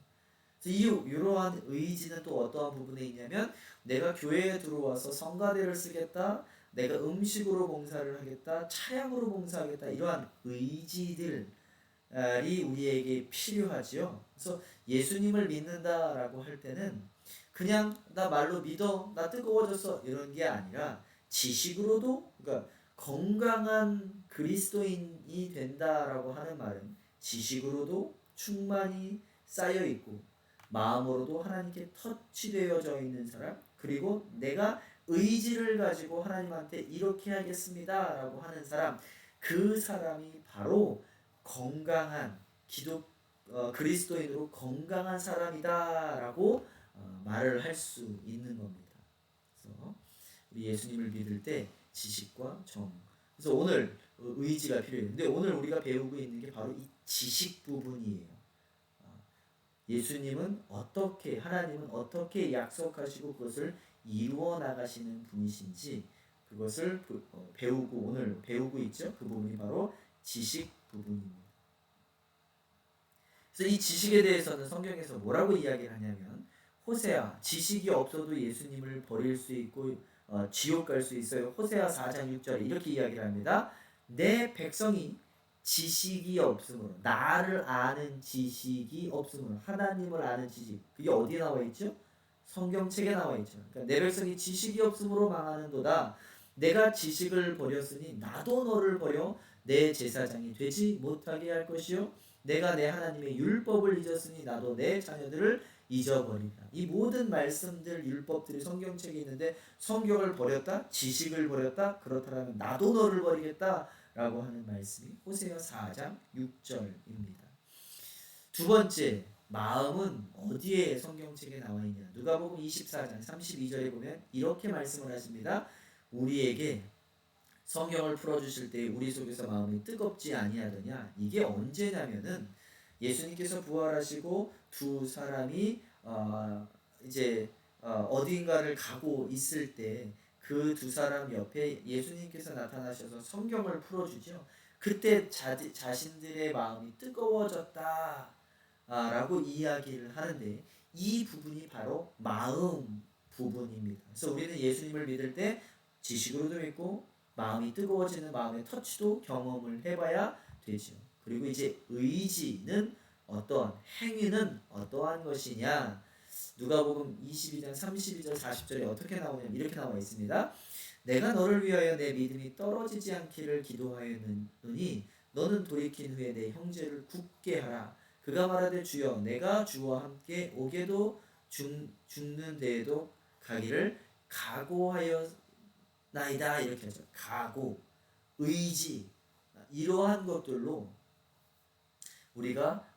이러한 의지는 또 어떠한 부분에 있냐면 내가 교회에 들어와서 성가대를 쓰겠다, 내가 음식으로 봉사를 하겠다, 차량으로 봉사하겠다, 이러한 의지들이 우리에게 필요하지요. 그래서 예수님을 믿는다라고 할 때는 그냥 나 말로 믿어, 나 뜨거워졌어, 이런 게 아니라 지식으로도, 그러니까 건강한 그리스도인이 된다라고 하는 말은 지식으로도 충만히 쌓여 있고 마음으로도 하나님께 터치되어져 있는 사람, 그리고 내가 의지를 가지고 하나님한테 이렇게 하겠습니다 라고 하는 사람, 그 사람이 바로 건강한 그리스도인으로 건강한 사람이다 라고 말을 할 수 있는 겁니다. 그래서 우리 예수님을 믿을 때 지식과 정, 그래서 오늘 의지가 필요해요. 근데 오늘 우리가 배우고 있는 게 바로 이 지식 부분이에요. 하나님은 어떻게 약속하시고 그것을 이루어 나가시는 분이신지 그것을 오늘 배우고 있죠. 그 부분이 바로 지식 부분입니다. 그래서 이 지식에 대해서는 성경에서 뭐라고 이야기를 하냐면, 호세아, 지식이 없어도 예수님을 버릴 수 있고 지옥 갈 수 있어요. 호세아 4장 6절에 이렇게 이야기를 합니다. 내 백성이 지식이 없으므로, 나를 아는 지식이 없으므로, 하나님을 아는 지식, 그게 어디에 나와 있죠? 성경책에 나와 있죠. 그러니까 내 백성이 지식이 없으므로 망하는도다. 내가 지식을 버렸으니 나도 너를 버려 내 제사장이 되지 못하게 할 것이요, 내가 내 하나님의 율법을 잊었으니 나도 내 자녀들을 잊어버린다. 이 모든 말씀들, 율법들이 성경책에 있는데 성경을 버렸다, 지식을 버렸다, 그렇다면 나도 너를 버리겠다 라고 하는 말씀이 호세아 4장 6절입니다. 두 번째, 마음은 어디에 성경책에 나와 있냐? 누가복음 24장 32절에 보면 이렇게 말씀을 하십니다. 우리에게 성경을 풀어주실 때 우리 속에서 마음이 뜨겁지 아니하더냐? 이게 언제냐면은 예수님께서 부활하시고 두 사람이 이제 어딘가를 가고 있을 때 그 두 사람 옆에 예수님께서 나타나셔서 성경을 풀어주죠. 그때 자신들의 마음이 뜨거워졌다 라고 이야기를 하는데, 이 부분이 바로 마음 부분입니다. 그래서 우리는 예수님을 믿을 때 지식으로도 믿고 마음이 뜨거워지는 마음의 터치도 경험을 해봐야 되죠. 그리고 이제 의지는 어떠한, 행위는 어떠한 것이냐. 누가복음 22장 32절 40절에 어떻게 나오냐면 이렇게 나와 있습니다. 내가 너를 위하여 내 믿음이 떨어지지 않기를 기도하였느니 너는 돌이킨 후에 내 형제를 굳게 하라. 그가 말하되 주여 내가 주와 함께 오게도 죽는 데에도 가기를 각오하였나이다. 이렇게 하죠. 각오, 의지, 이러한 것들로 우리가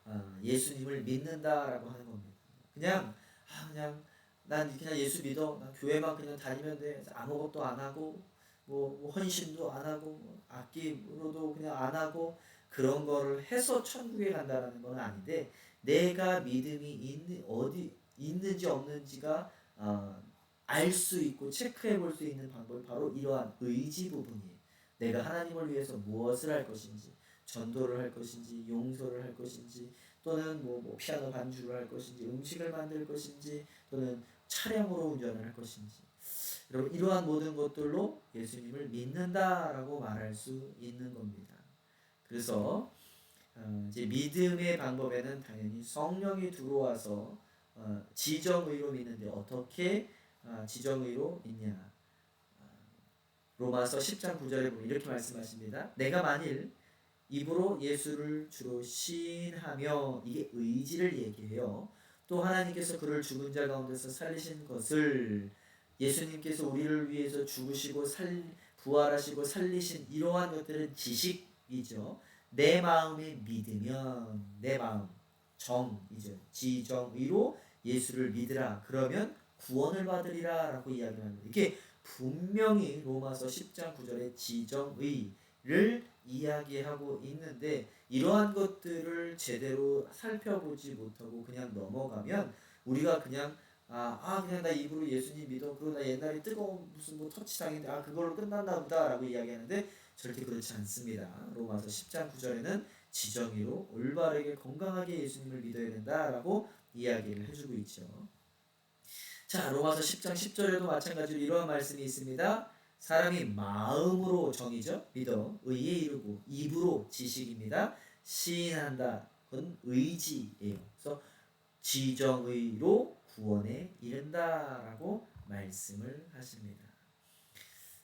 예수님을 믿는다라고 하는 겁니다. 그냥 난 그냥 예수 믿어. 난 교회만 그냥 다니면 돼. 아무것도 안 하고 뭐 헌신도 안 하고 악기로도 그냥 안 하고 그런 거를 해서 천국에 간다라는 건 아닌데, 내가 믿음이 어디 있는지 없는지가 알 수 있고 체크해 볼 수 있는 방법이 바로 이러한 의지 부분이에요. 내가 하나님을 위해서 무엇을 할 것인지, 전도를 할 것인지, 용서를 할 것인지, 또는 뭐 피아노 반주를 할 것인지, 음식을 만들 것인지, 또는 차량으로 운전을 할 것인지, 여러분 이러한 모든 것들로 예수님을 믿는다라고 말할 수 있는 겁니다. 그래서 이제 믿음의 방법에는 당연히 성령이 들어와서 지정의로 믿는데, 어떻게 지정의로 믿냐. 로마서 10장 9절에 보면 이렇게 말씀하십니다. 내가 만일 입으로 예수를 주로 시인하며, 이게 의지를 얘기해요. 또 하나님께서 그를 죽은 자 가운데서 살리신 것을, 예수님께서 우리를 위해서 죽으시고 부활하시고 살리신 이러한 것들은 지식이죠. 내 마음에 믿으면, 내 마음 정이죠. 지정의로 예수를 믿으라. 그러면 구원을 받으리라 라고 이야기합니다. 이게 분명히 로마서 10장 9절에 지정의를 이야기하고 있는데, 이러한 것들을 제대로 살펴보지 못하고 그냥 넘어가면 우리가 그냥 그냥 나 입으로 예수님 믿어, 그리고 나 옛날에 뜨거운 무슨 뭐 터치당했는데 그걸로 끝났나 보다 라고 이야기하는데, 절대 그렇지 않습니다. 로마서 10장 9절에는 지정의로 올바르게 건강하게 예수님을 믿어야 된다라고 이야기를 해주고 있죠. 자, 로마서 10장 10절에도 마찬가지로 이러한 말씀이 있습니다. 사람이 마음으로 정이죠. 믿어 의에 이르고, 입으로 지식입니다. 시인한다. 그건 의지예요. 그래서 지정의로 구원에 이른다라고 말씀을 하십니다.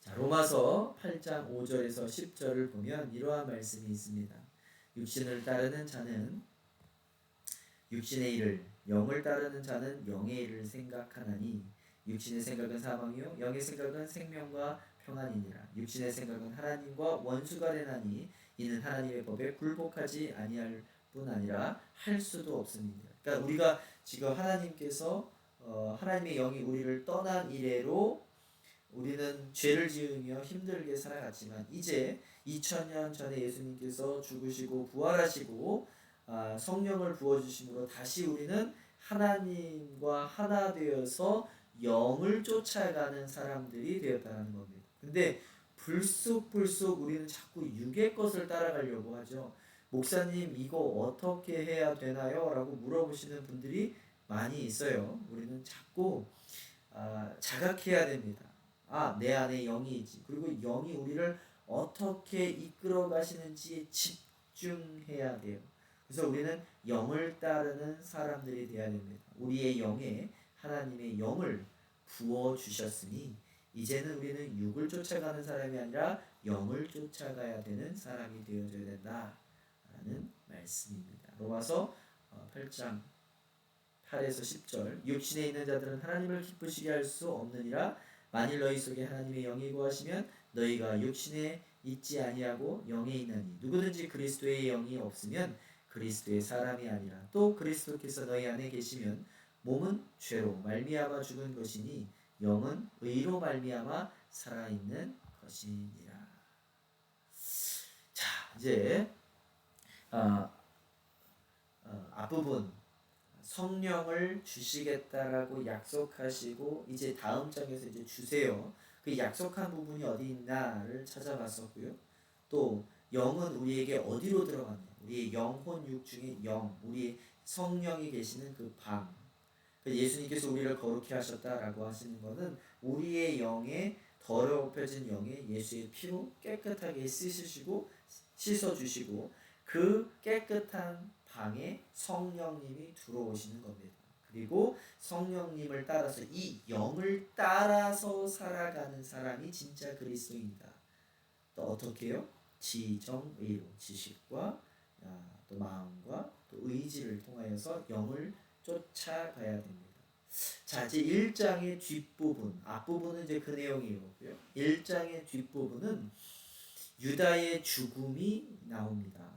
자, 로마서 8장 5절에서 10절을 보면 이러한 말씀이 있습니다. 육신을 따르는 자는 육신의 일을, 영을 따르는 자는 영의 일을 생각하나니 육신의 생각은 사망이요 영의 생각은 생명과 평안이니라. 육신의 생각은 하나님과 원수가 되나니 이는 하나님의 법에 굴복하지 아니할 뿐 아니라 할 수도 없습니다. 그러니까 우리가 지금 하나님께서 하나님의 영이 우리를 떠난 이래로 우리는 죄를 지으며 힘들게 살아갔지만, 이제 2000년 전에 예수님께서 죽으시고 부활하시고 성령을 부어주심으로 다시 우리는 하나님과 하나 되어서 영을 쫓아가는 사람들이 되었다는 겁니다. 근데 불쑥 우리는 자꾸 육의 것을 따라가려고 하죠. 목사님 이거 어떻게 해야 되나요? 라고 물어보시는 분들이 많이 있어요. 우리는 자꾸 자각해야 됩니다. 내 안에 영이 있지. 그리고 영이 우리를 어떻게 이끌어 가시는지에 집중해야 돼요. 그래서 우리는 영을 따르는 사람들이 되어야 됩니다. 우리의 영에 하나님의 영을 부어 주셨으니 이제는 우리는 육을 쫓아가는 사람이 아니라 영을 쫓아가야 되는 사람이 되어줘야 된다라는 말씀입니다. 로마서 8장 8에서 10절. 육신에 있는 자들은 하나님을 기쁘시게 할 수 없느니라. 만일 너희 속에 하나님의 영이 거하시면 너희가 육신에 있지 아니하고 영에 있나니, 누구든지 그리스도의 영이 없으면 그리스도의 사람이 아니라. 또 그리스도께서 너희 안에 계시면 몸은 죄로 말미암아 죽은 것이니 영은 의로 말미암아 살아있는 것이니라. 자, 이제 앞부분 성령을 주시겠다라고 약속하시고 이제 다음 장에서 이제 주세요. 그 약속한 부분이 어디 있나를 찾아봤었고요. 또 영은 우리에게 어디로 들어갔냐? 우리의 영혼 육 중에 영, 우리 성령이 계시는 그 방. 예수님께서 우리를 거룩히 하셨다라고 하시는 것은 우리의 영에 더럽혀진 영에 예수의 피로 깨끗하게 씻어주시고 그 깨끗한 방에 성령님이 들어오시는 겁니다. 그리고 성령님을 따라서 이 영을 따라서 살아가는 사람이 진짜 그리스도입니다. 또 어떻게요? 지정의로 지식과 또 마음과 또 의지를 통하여서 영을 쫓아가야 됩니다. 자, 이제 1장의 뒷부분, 앞부분은 이제 그 내용이고요. 1장의 뒷부분은 유다의 죽음이 나옵니다.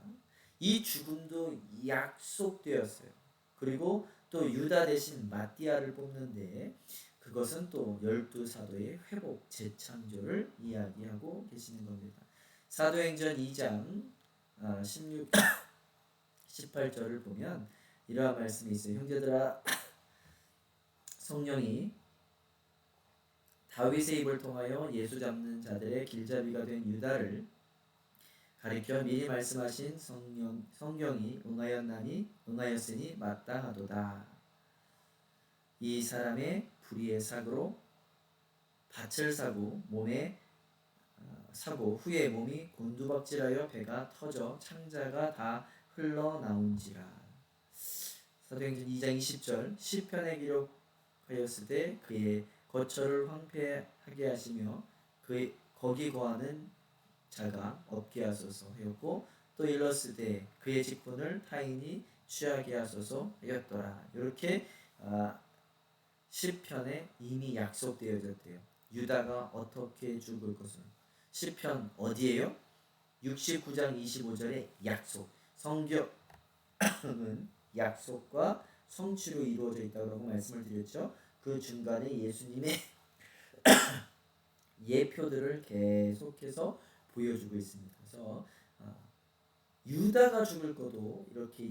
이 죽음도 약속되었어요. 그리고 또 유다 대신 마띠아를 뽑는데 그것은 또 12사도의 회복, 재창조를 이야기하고 계시는 겁니다. 사도행전 2장 16, 18절을 보면 이러한 말씀이 있어요. 형제들아, 성령이 다윗의 입을 통하여 예수 잡는 자들의 길잡이가 된 유다를 가리켜 미리 말씀하신 성경이 응하였으니 마땅하도다. 이 사람의 불의의 삭으로 밭을 사고 후에 몸이 곤두박질하여 배가 터져 창자가 다 흘러나온지라. 사도행전 2장 20절 시편에 기록하였을 때 그의 거처를 황폐하게 하시며 거기 거하는 자가 없게 하소서 하였고 또 일렀을 때 그의 직분을 타인이 취하게 하소서 하였더라. 이렇게 시편에 이미 약속되어졌대요. 유다가 어떻게 죽을 것을. 시편 어디에요? 69장 25절의 약속. 성경은 약속과 성취로 이루어져 있다고 말씀을 드렸죠. 그 중간에 예수님의 예표들을 계속해서 보여주고 있습니다. 그래서 유다가 죽을 것도 이렇게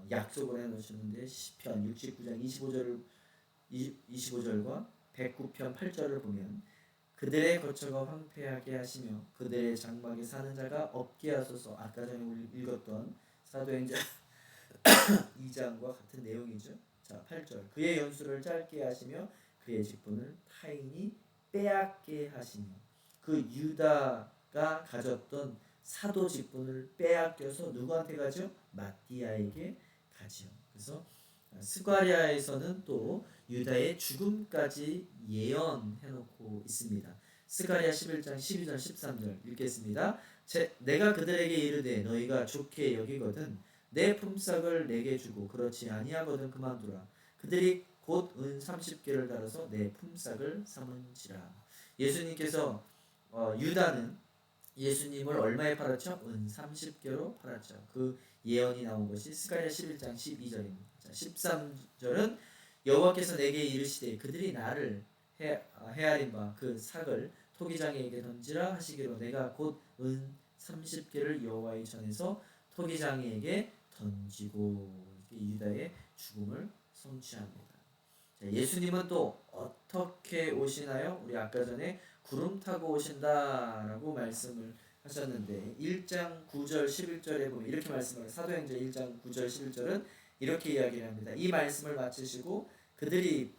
약속을 해놓으셨는데 시편 69장 25절과 109편 8절을 보면 그들의 거처가 황폐하게 하시며 그들의 장막에 사는 자가 없게 하소서. 아까 전에 읽었던 사도행전 2장과 같은 내용이죠. 자, 8절 그의 연수를 짧게 하시며 그의 직분을 타인이 빼앗게 하시며 그 유다가 가졌던 사도 직분을 빼앗겨서 누구한테 가죠? 마띠아에게 가죠. 그래서 스가랴에서는 또 유다의 죽음까지 예언해놓고 있습니다. 스가랴 11장 12절 13절 읽겠습니다. 내가 그들에게 이르되 너희가 좋게 여기거든 내 품삯을 내게 주고 그렇지 아니하거든 그만두라. 그들이 곧 은 30개를 달아서 내 품삯을 삼은지라. 예수님께서 유다는 예수님을 얼마에 팔았죠? 은 30개로 팔았죠. 그 예언이 나온 것이 스가랴 11장 12절입니다. 13절은 여호와께서 내게 이르시되 그들이 나를 헤아린 바 그 삭을 토기장에게 던지라 하시기로 내가 곧 은 30개를 여호와의 전에서 토기장에게 던지고 유다의 죽음을 성취합니다. 자, 예수님은 또 어떻게 오시나요? 우리 아까 전에 구름 타고 오신다라고 말씀을 하셨는데 1장 9절 11절에 보면 이렇게 말씀을 사도행전 1장 9절 11절은 이렇게 이야기를 합니다. 이 말씀을 마치시고 그들이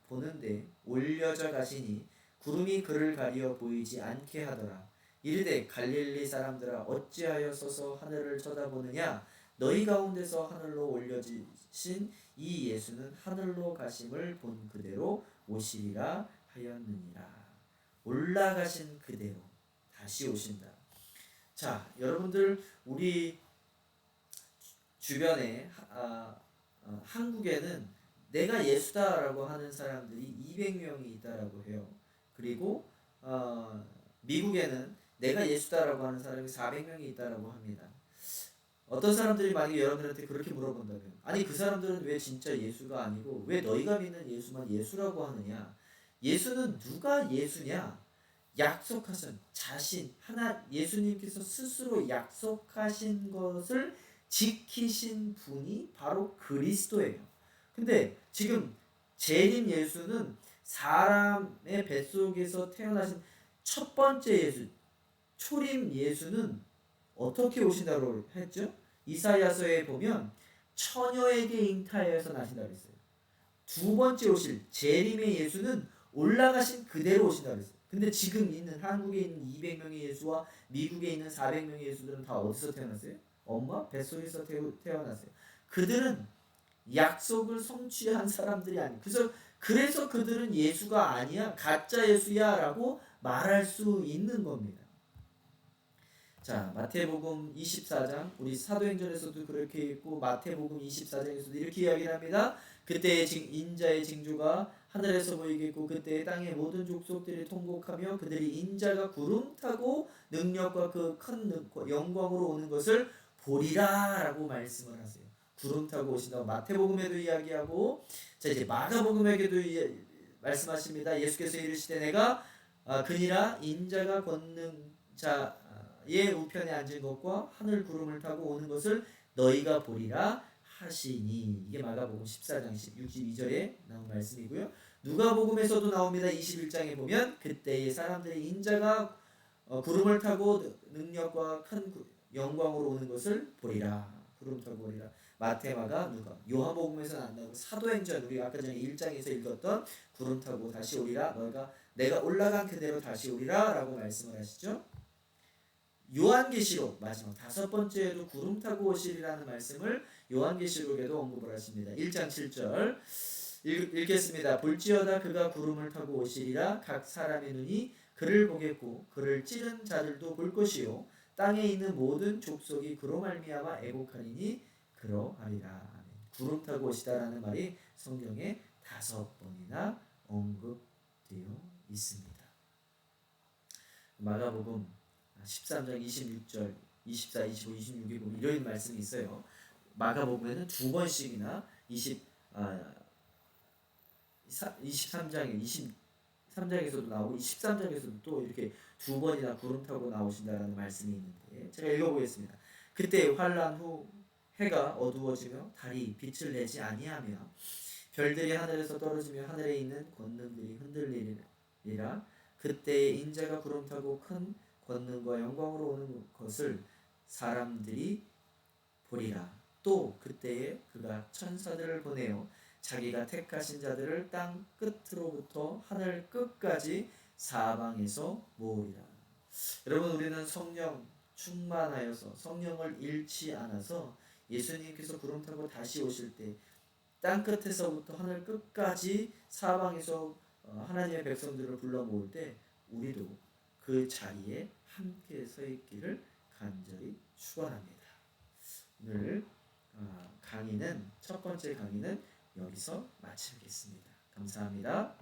보는데 올려져 가시니 구름이 그를 가리어 보이지 않게 하더라. 이르되 갈릴리 사람들아 어찌하여 서서 하늘을 쳐다보느냐 너희 가운데서 하늘로 올려지신 이 예수는 하늘로 가심을 본 그대로 오시리라 하였느니라. 올라가신 그대로 다시 오신다. 자, 여러분들 우리 주변에 한국에는 내가 예수다라고 하는 사람들이 200명이 있다라고 해요. 그리고 미국에는 내가 예수다라고 하는 사람이 400명이 있다라고 합니다. 어떤 사람들이 만약에 여러분들한테 그렇게 물어본다면 아니 그 사람들은 왜 진짜 예수가 아니고 왜 너희가 믿는 예수만 예수라고 하느냐? 예수는 누가 예수냐? 약속하신 자신 예수님께서 스스로 약속하신 것을 지키신 분이 바로 그리스도예요. 근데 지금 재림 예수는 사람의 뱃속에서 태어나신 첫 번째 예수, 초림 예수는 어떻게 오신다고 했죠? 이사야서에 보면 처녀에게 잉타하여서 나신다고 했어요. 두 번째 오실 재림의 예수는 올라가신 그대로 오신다고 했어요. 근데 지금 있는 한국에 있는 200명의 예수와 미국에 있는 400명의 예수들은 다 어디서 태어났어요? 엄마 뱃속에서 태어났어요. 그들은 약속을 성취한 사람들이 아니에요. 그래서 그들은 예수가 아니야, 가짜 예수야라고 말할 수 있는 겁니다. 자, 마태복음 24장, 우리 사도행전에서도 그렇게 있고 마태복음 24장에서도 이렇게 이야기를 합니다. 그때의 인자의 징조가 하늘에서 보이겠고 그때의 땅의 모든 족속들이 통곡하며 그들이 인자가 구름 타고 능력과 그 큰 영광으로 오는 것을 보리라라고 말씀을 하세요. 구름 타고 오신다고 마태복음에도 이야기하고, 자 이제 마가복음에게도 말씀하십니다. 예수께서 이르시되 내가 그니라 인자가 걷는 자의 우편에 앉은 것과 하늘 구름을 타고 오는 것을 너희가 보리라 하시니, 이게 마가복음 14장 62절에 나온 말씀이고요. 누가복음에서도 나옵니다. 21장에 보면 그때의 사람들이 인자가 구름을 타고 능력과 큰 영광으로 오는 것을 보리라. 구름 타고 오리라. 마태, 마가, 누가. 요한복음에서는 안 나오고 사도행전, 우리 아까 전에 1장에서 읽었던 구름 타고 다시 오리라. 너희가 내가 올라간 그대로 다시 오리라 라고 말씀을 하시죠. 요한계시록 마지막 다섯 번째에도 구름 타고 오시리라는 말씀을 요한계시록에도 언급을 하십니다. 1장 7절 읽겠습니다. 볼지어다 그가 구름을 타고 오시리라. 각 사람의 눈이 그를 보겠고 그를 찌른 자들도 볼 것이요 땅에 있는 모든 족속이 그로 말미암아 애곡하리니 그러하리라. 구름 타고 오시다라는 말이 성경에 5번이나 언급되어 있습니다. 마가복음 13장 26절, 24, 25, 26에 보면 이런 말씀이 있어요. 마가복음에는 2번씩이나 23장에 23장에서도 나오고 23장에서도 또 이렇게 2번이나 구름 타고 나오신다라는 말씀이 있는데, 제가 읽어보겠습니다. 그때 환난 후 해가 어두워지며 달이 빛을 내지 아니하며 별들이 하늘에서 떨어지며 하늘에 있는 권능들이 흔들리리라. 그때 인자가 구름 타고 큰 권능과 영광으로 오는 것을 사람들이 보리라. 또 그때에 그가 천사들을 보내어 자기가 택하신 자들을 땅 끝으로부터 하늘 끝까지 사방에서 모으리라. 여러분, 우리는 성령 충만하여서 성령을 잃지 않아서 예수님께서 구름 타고 다시 오실 때 땅 끝에서부터 하늘 끝까지 사방에서 하나님의 백성들을 불러 모을 때 우리도 그 자리에 함께 서 있기를 간절히 축원합니다. 오늘 첫 번째 강의는 여기서 마치겠습니다. 감사합니다.